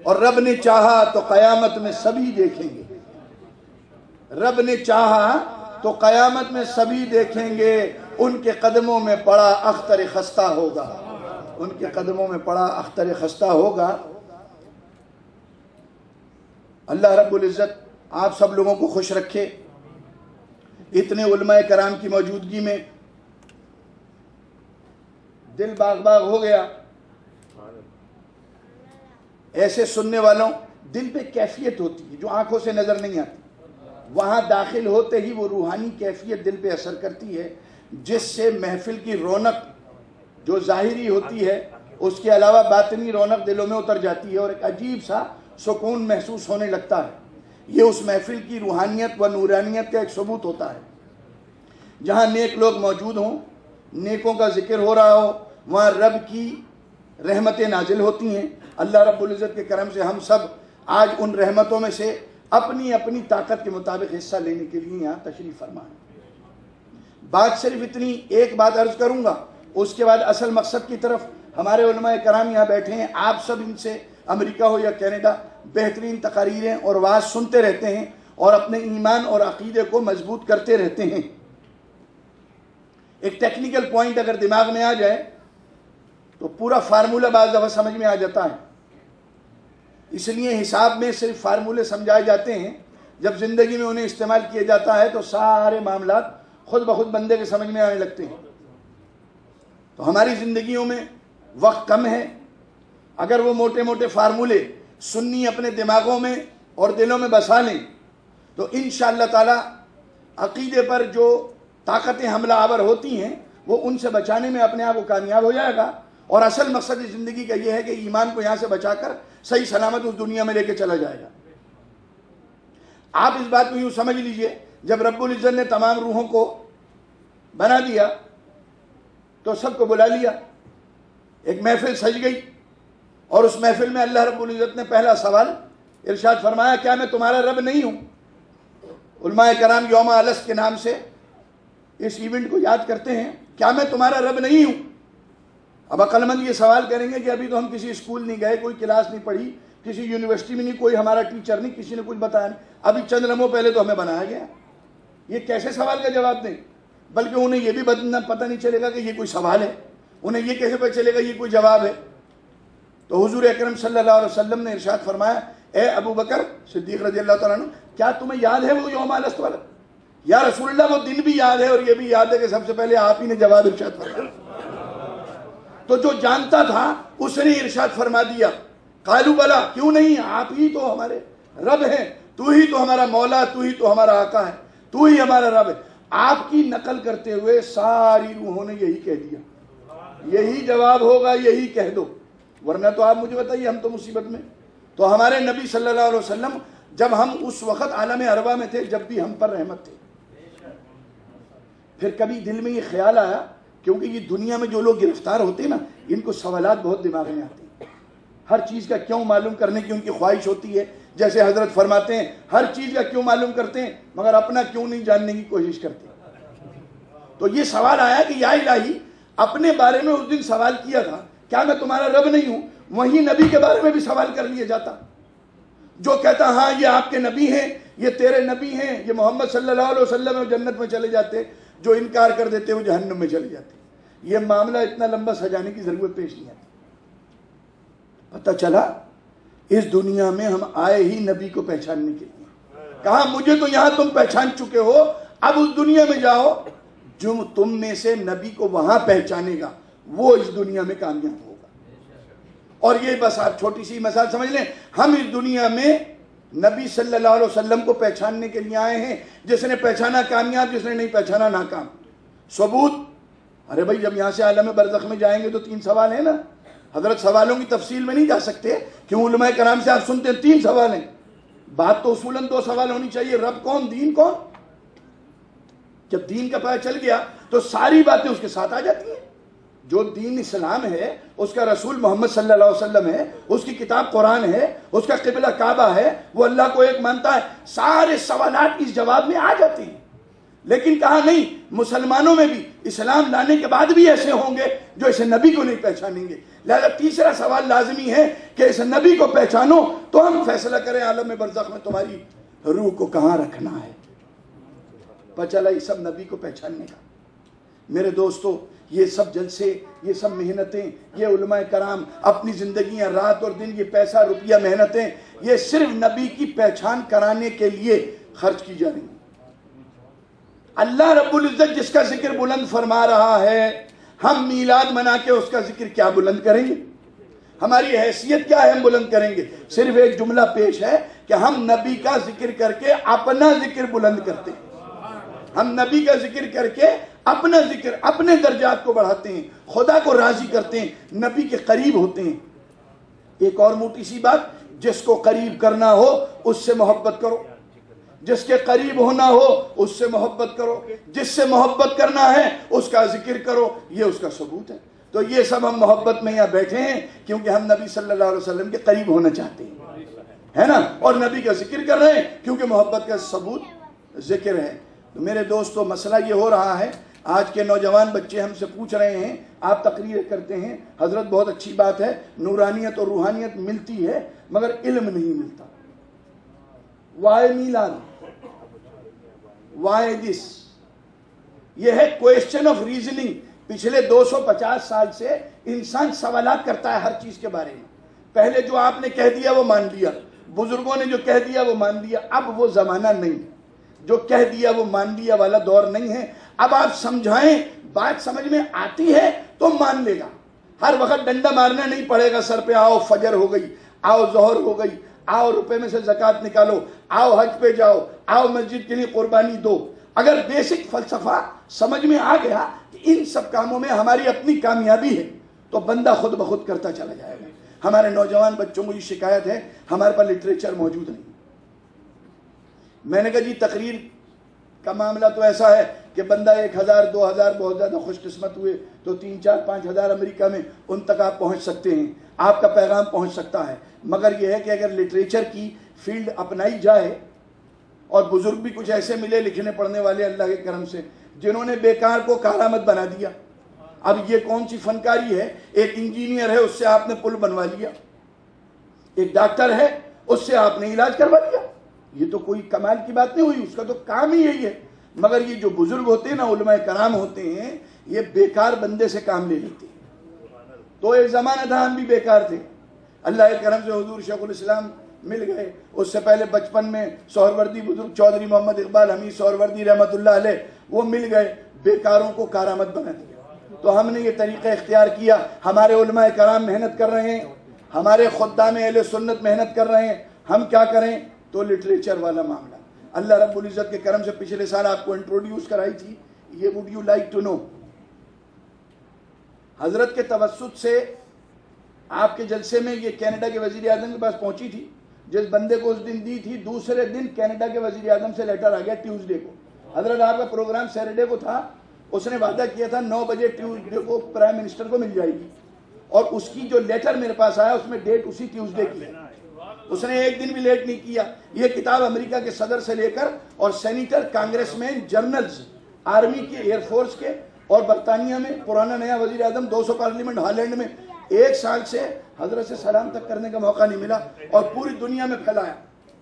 اور رب نے چاہا تو قیامت میں سبھی دیکھیں گے، رب نے چاہا تو قیامت میں سبھی دیکھیں گے. ان کے قدموں میں پڑا اختر خستہ ہوگا، ان کے قدموں میں پڑا اختر خستہ ہوگا. اللہ رب العزت آپ سب لوگوں کو خوش رکھے. اتنے علماء کرام کی موجودگی میں دل باغ باغ ہو گیا. ایسے سننے والوں دل پہ کیفیت ہوتی ہے جو آنکھوں سے نظر نہیں آتی، وہاں داخل ہوتے ہی وہ روحانی کیفیت دل پہ اثر کرتی ہے، جس سے محفل کی رونق جو ظاہری ہوتی ہے اس کے علاوہ باطنی رونق دلوں میں اتر جاتی ہے اور ایک عجیب سا سکون محسوس ہونے لگتا ہے. یہ اس محفل کی روحانیت و نورانیت کا ایک ثبوت ہوتا ہے. جہاں نیک لوگ موجود ہوں، نیکوں کا ذکر ہو رہا ہو، وہاں رب کی رحمتیں نازل ہوتی ہیں. اللہ رب العزت کے کرم سے ہم سب آج ان رحمتوں میں سے اپنی اپنی طاقت کے مطابق حصہ لینے کے لیے یہاں تشریف فرما ہے. بات صرف اتنی ایک بات عرض کروں گا، اس کے بعد اصل مقصد کی طرف. ہمارے علماء کرام یہاں بیٹھے ہیں، آپ سب ان سے امریکہ ہو یا کینیڈا بہترین تقاریریں اور واعظ سنتے رہتے ہیں اور اپنے ایمان اور عقیدے کو مضبوط کرتے رہتے ہیں. ایک ٹیکنیکل پوائنٹ اگر دماغ میں آ جائے تو پورا فارمولہ بعض دفعہ سمجھ میں آ جاتا ہے. اس لیے حساب میں صرف فارمولے سمجھائے جاتے ہیں، جب زندگی میں انہیں استعمال کیا جاتا ہے تو سارے معاملات خود بخود بندے کے سمجھ میں آنے لگتے ہیں. تو ہماری زندگیوں میں وقت کم ہے. اگر وہ موٹے موٹے فارمولے سنی اپنے دماغوں میں اور دلوں میں بسا لیں تو انشاءاللہ تعالی عقیدے پر جو طاقتیں حملہ آور ہوتی ہیں وہ ان سے بچانے میں اپنے آپ کو کامیاب ہو جائے گا. اور اصل مقصد اس زندگی کا یہ ہے کہ ایمان کو یہاں سے بچا کر صحیح سلامت اس دنیا میں لے کے چلا جائے گا. آپ اس بات کو یوں سمجھ لیجئے، جب رب العزت نے تمام روحوں کو بنا دیا تو سب کو بلا لیا, ایک محفل سج گئی, اور اس محفل میں اللہ رب العزت نے پہلا سوال ارشاد فرمایا, کیا میں تمہارا رب نہیں ہوں؟ علماء کرام یوم الست کے نام سے اس ایونٹ کو یاد کرتے ہیں, کیا میں تمہارا رب نہیں ہوں؟ اب عقل مند یہ سوال کریں گے کہ ابھی تو ہم کسی اسکول نہیں گئے, کوئی کلاس نہیں پڑھی, کسی یونیورسٹی میں نہیں, کوئی ہمارا ٹیچر نہیں, کسی نے کچھ بتایا نہیں, ابھی چند لمحوں پہلے تو ہمیں بنایا گیا. یہ کیسے سوال کا جواب دیں؟ بلکہ انہیں یہ بھی پتہ نہیں چلے گا کہ یہ کوئی سوال ہے, انہیں یہ کیسے پتہ چلے گا یہ کوئی جواب ہے. تو حضور اکرم صلی اللہ علیہ وسلم نے ارشاد فرمایا, اے ابو بکر صدیق رضی اللہ تعالیٰ عنہ, کیا تمہیں یاد ہے وہ یوم الست والا؟ یا رسول اللہ وہ دن بھی یاد ہے اور یہ بھی یاد ہے کہ سب سے پہلے آپ ہی نے جواب ارشاد فرمایا. تو جو جانتا تھا اس نے ارشاد فرما دیا, قالوا بلا, کیوں نہیں, آپ ہی تو ہمارے رب ہیں, تو ہی تو ہمارا مولا, تو ہی تو ہمارا آقا ہے, تو ہی ہمارا رب ہے. آپ کی نقل کرتے ہوئے ساری روحوں نے یہی کہہ دیا, یہی جواب ہوگا, یہی کہہ دو, ورنہ تو آپ مجھے بتائیے ہم تو مصیبت میں. تو ہمارے نبی صلی اللہ علیہ وسلم جب ہم اس وقت عالم ارواح میں تھے جب بھی ہم پر رحمت تھے. پھر کبھی دل میں یہ خیال آیا, کیونکہ یہ دنیا میں جو لوگ گرفتار ہوتے ہیں نا, ان کو سوالات بہت دماغ میں آتے ہیں, ہر چیز کا کیوں معلوم کرنے کی ان کی خواہش ہوتی ہے. جیسے حضرت فرماتے ہیں ہر چیز کا کیوں معلوم کرتے ہیں مگر اپنا کیوں نہیں جاننے کی کوشش کرتے. تو یہ سوال آیا کہ یا الہی, اپنے بارے میں اس دن سوال کیا تھا کیا میں تمہارا رب نہیں ہوں, وہیں نبی کے بارے میں بھی سوال کر لیا جاتا. جو کہتا ہاں یہ آپ کے نبی ہیں, یہ تیرے نبی ہیں, یہ محمد صلی اللہ علیہ وسلم جنت میں چلے جاتے, جو انکار کر دیتے وہ جہنم میں چلے جاتے. یہ معاملہ اتنا لمبا سجانے کی ضرورت پیش نہیں آتی. پتہ چلا اس دنیا میں ہم آئے ہی نبی کو پہچاننے کے لیے. کہا مجھے تو یہاں تم پہچان چکے ہو, اب اس دنیا میں جاؤ, جو تم میں سے نبی کو وہاں پہچانے گا وہ اس دنیا میں کامیاب ہوگا. اور یہ بس آپ چھوٹی سی مثال سمجھ لیں, ہم اس دنیا میں نبی صلی اللہ علیہ وسلم کو پہچاننے کے لیے آئے ہیں. جس نے پہچانا کامیاب, جس نے نہیں پہچانا ناکام. ثبوت, ارے بھائی جب یہاں سے عالم برزخ میں جائیں گے تو 3 سوال ہیں نا. حضرت سوالوں کی تفصیل میں نہیں جا سکتے, کیوں علماء کرام سے آپ سنتے ہیں 3 سوال ہیں. بات تو اصولاً 2 سوال ہونی چاہیے, رب کون, دین کون. جب دین کا پتہ چل گیا تو ساری باتیں اس کے ساتھ آ جاتی ہیں. جو دین اسلام ہے, اس کا رسول محمد صلی اللہ علیہ وسلم ہے, اس کی کتاب قرآن ہے, اس کا قبلہ کعبہ ہے, وہ اللہ کو ایک مانتا ہے, سارے سوالات اس جواب میں آ جاتے ہیں. لیکن کہا نہیں, مسلمانوں میں بھی اسلام لانے کے بعد بھی ایسے ہوں گے جو اس نبی کو نہیں پہچانیں گے. لہذا تیسرا سوال لازمی ہے کہ اس نبی کو پہچانو تو ہم فیصلہ کریں عالم برزخ میں تمہاری روح کو کہاں رکھنا ہے. پتہ چلا یہ سب نبی کو پہچاننے کا. میرے دوستو, یہ سب جلسے, یہ سب محنتیں, یہ علماء کرام اپنی زندگیاں رات اور دن, یہ پیسہ روپیہ محنتیں, یہ صرف نبی کی پہچان کرانے کے لیے خرچ کی جا رہی ہیں. اللہ رب العزت جس کا ذکر بلند فرما رہا ہے, ہم میلاد منا کے اس کا ذکر کیا بلند کریں گے؟ ہماری حیثیت کیا ہے ہم بلند کریں گے؟ صرف ایک جملہ پیش ہے کہ ہم نبی کا ذکر کر کے اپنا ذکر بلند کرتے ہیں. ہم نبی کا ذکر کر کے اپنا ذکر, اپنے درجات کو بڑھاتے ہیں, خدا کو راضی کرتے ہیں, نبی کے قریب ہوتے ہیں. ایک اور موٹی سی بات, جس کو قریب کرنا ہو اس سے محبت کرو, جس کے قریب ہونا ہو اس سے محبت کرو, جس سے محبت کرنا ہے اس کا ذکر کرو, یہ اس کا ثبوت ہے. تو یہ سب ہم محبت میں یہاں بیٹھے ہیں کیونکہ ہم نبی صلی اللہ علیہ وسلم کے قریب ہونا چاہتے ہیں, ہے نا, اور نبی کا ذکر کر رہے ہیں کیونکہ محبت کا ثبوت ذکر ہے. تو میرے دوستو, مسئلہ یہ ہو رہا ہے, آج کے نوجوان بچے ہم سے پوچھ رہے ہیں, آپ تقریر کرتے ہیں, حضرت بہت اچھی بات ہے, نورانیت اور روحانیت ملتی ہے مگر علم نہیں ملتا. وائی میلاد, وائی دس, یہ ہے کویسچن آف ریزننگ. پچھلے 250 سال سے انسان سوالات کرتا ہے ہر چیز کے بارے میں. پہلے جو آپ نے کہہ دیا وہ مان لیا, بزرگوں نے جو کہہ دیا وہ مان لیا. اب وہ زمانہ نہیں, جو کہہ دیا وہ مان لیا والا دور نہیں ہے. اب آپ سمجھائیں, بات سمجھ میں آتی ہے تو مان لے گا. ہر وقت ڈنڈا مارنا نہیں پڑے گا سر پہ, آؤ فجر ہو گئی, آؤ ظہر ہو گئی, آؤ روپے میں سے زکوٰۃ نکالو, آؤ حج پہ جاؤ, آؤ مسجد کے لیے قربانی دو. اگر بیسک فلسفہ سمجھ میں آ گیا کہ ان سب کاموں میں ہماری اپنی کامیابی ہے تو بندہ خود بخود کرتا چلا جائے گا. ہمارے نوجوان بچوں کو یہ شکایت ہے ہمارے پاس لٹریچر موجود نہیں. میں نے کہا جی تقریر کا معاملہ تو ایسا ہے کہ بندہ 1000 2000 بہت زیادہ خوش قسمت ہوئے تو 3 4 5 ہزار امریکہ میں ان تک آپ پہنچ سکتے ہیں، آپ کا پیغام پہنچ سکتا ہے۔ مگر یہ ہے کہ اگر لٹریچر کی فیلڈ اپنائی جائے، اور بزرگ بھی کچھ ایسے ملے لکھنے پڑھنے والے اللہ کے کرم سے جنہوں نے بیکار کو کارآمد بنا دیا۔ اب یہ کون سی فنکاری ہے؟ ایک انجینئر ہے، اس سے آپ نے پل بنوا لیا، ایک ڈاکٹر ہے، اس سے آپ نے علاج کروا لیا، یہ تو کوئی کمال کی بات نہیں ہوئی، اس کا تو کام ہی یہی ہے۔ مگر یہ جو بزرگ ہوتے ہیں نا، علماء کرام ہوتے ہیں، یہ بیکار بندے سے کام لے لیتے ہیں۔ تو ایک زمانہ تھا ہم بھی بیکار تھے، اللہ کے کرم سے حضور شیخ الاسلام مل گئے۔ اس سے پہلے بچپن میں سہروردی بزرگ چودھری محمد اقبال حمید سہروردی رحمۃ اللہ علیہ وہ مل گئے، بیکاروں کو کارآمد بنا دیا۔ تو ہم نے یہ طریقہ اختیار کیا، ہمارے علماء کرام محنت کر رہے ہیں، ہمارے خدام اہل سنت محنت کر رہے ہیں، ہم کیا کریں؟ تو لٹریچر والا معاملہ اللہ رب العزت کے کرم سے پچھلے سال آپ کو انٹروڈیوس کرائی تھی، یہ would you like to know, حضرت کے توسط سے آپ کے جلسے میں یہ کینیڈا کے وزیر اعظم کے پاس پہنچی تھی۔ جس بندے کو اس دن دی تھی، دوسرے دن کینیڈا کے وزیر اعظم سے لیٹر آ گیا ٹیوزڈے کو۔ حضرت آپ کا پروگرام سیٹرڈے کو تھا، اس نے وعدہ کیا تھا 9 بجے ٹیوزڈے کو پرائم منسٹر کو مل جائے گی، اور اس کی جو لیٹر میرے پاس آیا اس میں ڈیٹ اسی ٹیوزڈے کی ہے، اس نے ایک دن بھی لیٹ نہیں کیا۔ یہ کتاب امریکہ کے صدر سے لے کر اور سینیٹر، کانگریس مین، جنرلز، آرمی کے، ایئر فورس کے، اور برطانیہ میں پرانا نیا وزیر اعظم 200 پارلیمنٹ ہالینڈ میں 1 سال سے حضرت سے سلام تک کرنے کا موقع نہیں ملا، اور پوری دنیا میں پھیلایا۔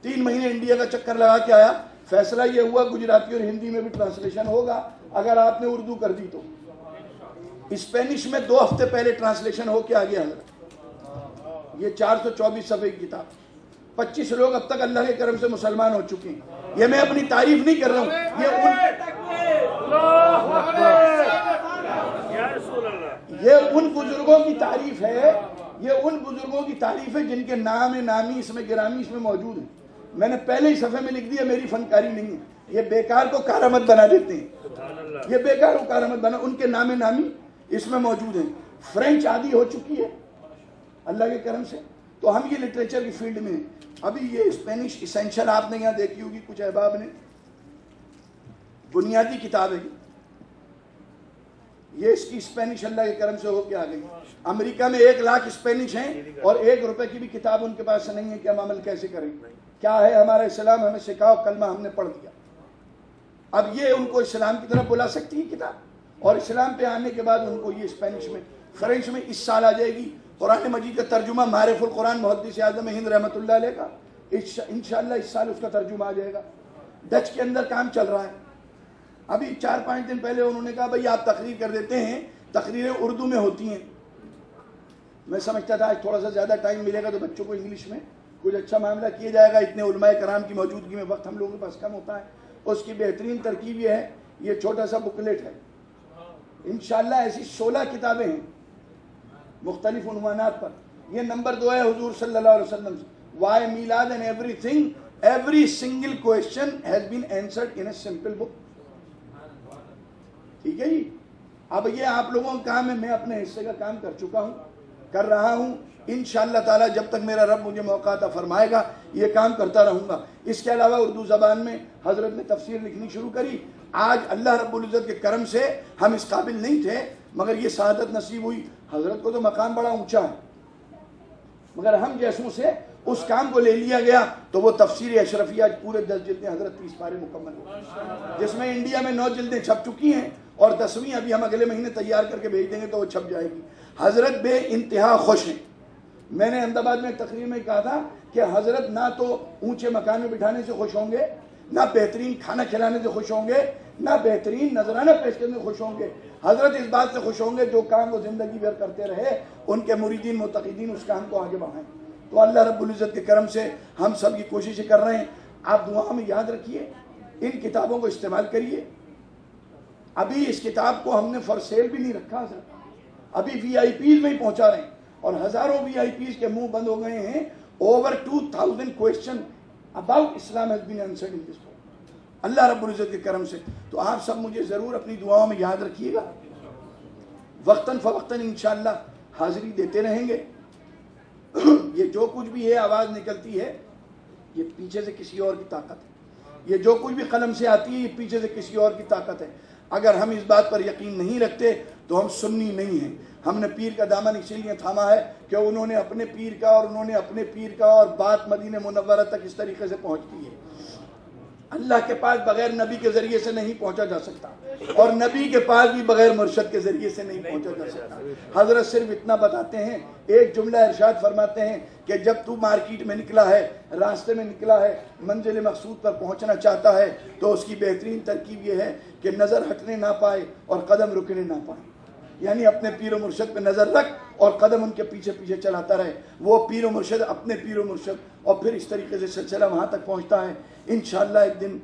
3 مہینے انڈیا کا چکر لگا کے آیا، فیصلہ یہ ہوا گجراتی اور ہندی میں بھی ٹرانسلیشن ہوگا اگر آپ نے اردو کر دی تو۔ اسپینش میں 2 ہفتے پہلے ٹرانسلیشن ہو کے آ گیا حضرت۔ یہ 424 صفحے کی کتاب، 25 لوگ اب تک اللہ کے کرم سے مسلمان ہو چکے ہیں۔ یہ میں اپنی تعریف نہیں کر رہا ہوں، یہ ان بزرگوں کی تعریف ہے، یہ ان بزرگوں کی تعریف ہے جن کے نام نامی اس میں گرامی اس میں موجود ہیں۔ میں نے پہلے ہی صفحے میں لکھ دیا، میری فنکاری نہیں ہے، یہ بیکار کو کارآمد بنا دیتے ہیں، یہ بیکار کو کارآمد بنا، ان کے نام نامی اس میں موجود ہیں۔ فرینچ عادی ہو چکی ہے اللہ کے کرم سے، تو ہم یہ لٹریچر کی فیلڈ میں ہیں۔ ابھی یہ اسپینش اسینشل آپ نے یہاں دیکھی ہوگی کچھ احباب نے، بنیادی کتاب ہے یہ، اس کی اسپینش اللہ کے کرم سے ہو کے آ گئی۔ امریکہ میں 1 لاکھ اسپینش ہیں، اور 1 روپے کی بھی کتاب ان کے پاس نہیں ہے کہ ہم عمل کیسے کریں۔ کیا ہے ہمارا اسلام؟ ہمیں سکھاؤ، کلمہ ہم نے پڑھ دیا۔ اب یہ ان کو اسلام کی طرف بلا سکتی ہے کتاب، اور اسلام پہ آنے کے بعد ان کو یہ اسپینش میں، فرینچ میں اس سال آ جائے گی۔ قرآن مجید کا ترجمہ معارف القرآن محدث اعظم ہند رحمۃ اللہ علیہ کا انشاءاللہ اس سال اس کا ترجمہ آ جائے گا۔ ڈچ کے اندر کام چل رہا ہے۔ ابھی 4-5 دن پہلے انہوں نے کہا بھائی آپ تقریر کر دیتے ہیں، تقریریں اردو میں ہوتی ہیں۔ میں سمجھتا تھا آج تھوڑا سا زیادہ ٹائم ملے گا تو بچوں کو انگلش میں کچھ اچھا معاملہ کیا جائے گا، اتنے علماء کرام کی موجودگی میں وقت ہم لوگوں کے پاس کم ہوتا ہے۔ اس کی بہترین ترکیب یہ ہے، یہ چھوٹا سا بکلیٹ ہے، انشاءاللہ ایسی 16 کتابیں ہیں مختلف عنوانات پر۔ یہ نمبر 2 ہے حضور صلی اللہ علیہ وسلم سے، why Milad and everything, every single question has been answered in a simple book. ٹھیک ہے جی، اب یہ آپ لوگوں کا کام ہے، میں اپنے حصے کا کام کر چکا ہوں، کر رہا ہوں، انشاءاللہ تعالی جب تک میرا رب مجھے موقع عطا فرمائے گا یہ کام کرتا رہوں گا۔ اس کے علاوہ اردو زبان میں حضرت نے تفسیر لکھنی شروع کری۔ آج اللہ رب العزت کے کرم سے ہم اس قابل نہیں تھے، مگر یہ سعادت نصیب ہوئی۔ حضرت کو تو مقام بڑا اونچا ہے، مگر ہم جیسوں سے اس کام کو لے لیا گیا تو وہ تفسیر اشرفیہ آج پورے 10 جلدیں حضرت 30 پارے مکمل ہوئی، جس میں انڈیا میں 9 جلدیں چھپ چکی ہیں، اور 10ویں ابھی ہم اگلے مہینے تیار کر کے بھیج دیں گے تو وہ چھپ جائے گی۔ حضرت بے انتہا خوش ہیں۔ میں نے احمد آباد میں ایک تقریر میں کہا تھا کہ حضرت نہ تو اونچے مکان میں بٹھانے سے خوش ہوں گے، نہ بہترین کھانا کھلانے سے خوش ہوں گے، نہ بہترین نذرانہ پیش کرنے سے خوش ہوں گے۔ حضرت اس بات سے خوش ہوں گے جو کام وہ زندگی بھر کرتے رہے، ان کے مریدین معتقدین اس کام کو آگے بڑھائیں۔ تو اللہ رب العزت کے کرم سے ہم سب یہ کوششیں کر رہے ہیں۔ آپ دعاؤں میں یاد رکھیے، ان کتابوں کو استعمال کریے۔ ابھی اس کتاب کو ہم نے فار سیل بھی نہیں رکھا حضرت، ابھی VIP میں ہی پہنچا رہے ہیں، اور ہزاروں VIPs کے منہ بند ہو گئے ہیں۔ Over 2000 question about Islam has been answered in this book، اللہ رب العزت کے کرم سے۔ تو آپ سب مجھے ضرور اپنی دعاؤں میں یاد رکھیے گا، وقتاً فوقتاً انشاءاللہ حاضری دیتے رہیں گے۔ یہ جو کچھ بھی ہے آواز نکلتی ہے، یہ پیچھے سے کسی اور کی طاقت ہے، یہ جو کچھ بھی قلم سے آتی ہے یہ پیچھے سے کسی اور کی طاقت ہے۔ اگر ہم اس بات پر یقین نہیں رکھتے تو ہم سنی نہیں ہیں. ہم نے پیر کا دامن اسی لیے تھاما ہے کہ انہوں نے اپنے پیر کا اور انہوں نے اپنے پیر کا، اور بات مدینہ منورہ تک اس طریقے سے پہنچتی ہے. اللہ کے پاس بغیر نبی کے ذریعے سے نہیں پہنچا جا سکتا، اور نبی کے پاس بھی بغیر مرشد کے ذریعے سے نہیں پہنچا جا سکتا. حضرت صرف اتنا بتاتے ہیں، ایک جملہ ارشاد فرماتے ہیں کہ جب تو مارکیٹ میں نکلا ہے، راستے میں نکلا ہے، منزل مقصود پر پہنچنا چاہتا ہے، تو اس کی بہترین ترکیب یہ ہے کہ نظر ہٹنے نہ پائے اور قدم رکنے نہ پائے. یعنی اپنے پیر و مرشد پہ نظر رکھ اور قدم ان کے پیچھے پیچھے چلاتا رہے. وہ پیر و مرشد اپنے پیر و مرشد، اور پھر اس طریقے سے سلسلہ وہاں تک پہنچتا ہے. انشاءاللہ ایک دن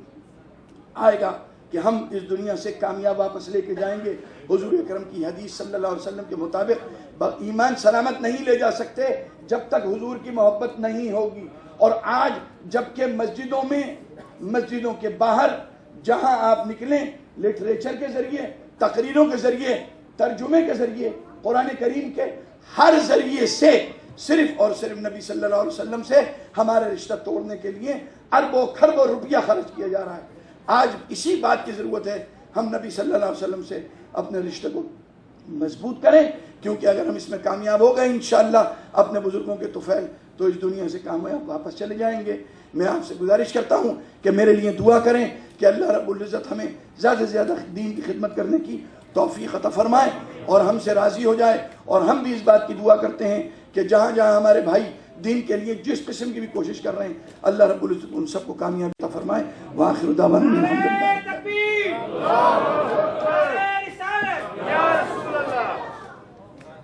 آئے گا کہ ہم اس دنیا سے کامیاب واپس لے کے جائیں گے. حضور اکرم کی حدیث صلی اللہ علیہ وسلم کے مطابق ایمان سلامت نہیں لے جا سکتے جب تک حضور کی محبت نہیں ہوگی. اور آج جبکہ مسجدوں میں، مسجدوں کے باہر جہاں آپ نکلیں، لٹریچر کے ذریعے، تقریروں کے ذریعے، ترجمے کے ذریعے، قرآن کریم کے ہر ذریعے سے صرف اور صرف نبی صلی اللہ علیہ وسلم سے ہمارے رشتہ توڑنے کے لیے اربوں کھربوں روپیہ خرچ کیا جا رہا ہے. آج اسی بات کی ضرورت ہے، ہم نبی صلی اللہ علیہ وسلم سے اپنے رشتے کو مضبوط کریں، کیونکہ اگر ہم اس میں کامیاب ہو گئے انشاءاللہ اپنے بزرگوں کے طفیل، تو اس دنیا سے کامیاب واپس چلے جائیں گے. میں آپ سے گزارش کرتا ہوں کہ میرے لیے دعا کریں کہ اللہ رب العزت ہمیں زیادہ سے زیادہ دین کی خدمت کرنے کی توفیق عطا فرمائے اور ہم سے راضی ہو جائے. اور ہم بھی اس بات کی دعا کرتے ہیں کہ جہاں جہاں ہمارے بھائی دین کے لیے جس قسم کی بھی کوشش کر رہے ہیں، اللہ رب العزت ان سب کو کامیابی عطا فرمائے. وآخر دعوانا الحمدللہ.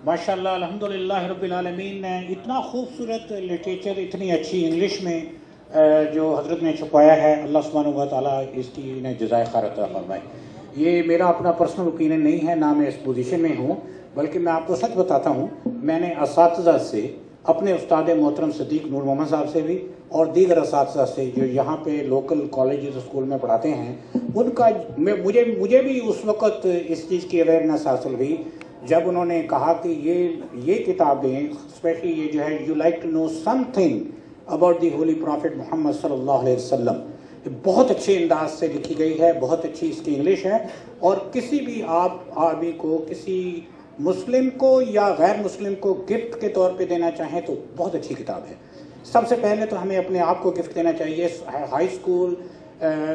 ماشاءاللہ الحمدللہ رب العالمین. اتنا خوبصورت لٹریچر، اتنی اچھی انگلش میں جو حضرت نے چھپایا ہے، اللہ سبحانہ و تعالیٰ اس کی انہیں جزائے خیر عطا فرمائے. یہ میرا اپنا پرسنل اوپینین نہیں ہے، نہ میں اس پوزیشن میں ہوں، بلکہ میں آپ کو سچ بتاتا ہوں. میں نے اساتذہ سے، اپنے استاد محترم صدیق نور محمد صاحب سے بھی اور دیگر اساتذہ سے جو یہاں پہ لوکل کالجز اسکول میں پڑھاتے ہیں، ان کا مجھے بھی اس وقت اس چیز کی اویئرنیس حاصل ہوئی جب انہوں نے کہا کہ یہ کتابیں اسپیشلی یہ جو ہے you like to know something about the holy prophet Muhammad صلی اللہ علیہ وسلم، بہت اچھے انداز سے لکھی گئی ہے، بہت اچھی اس کی انگلش ہے. اور کسی بھی آپ آدمی کو، کسی مسلم کو یا غیر مسلم کو گفٹ کے طور پہ دینا چاہیں تو بہت اچھی کتاب ہے. سب سے پہلے تو ہمیں اپنے آپ کو گفٹ دینا چاہیے. ہائی اسکول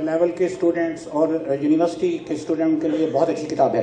لیول کے اسٹوڈنٹس اور یونیورسٹی کے اسٹوڈنٹ کے لیے بہت اچھی کتاب ہے.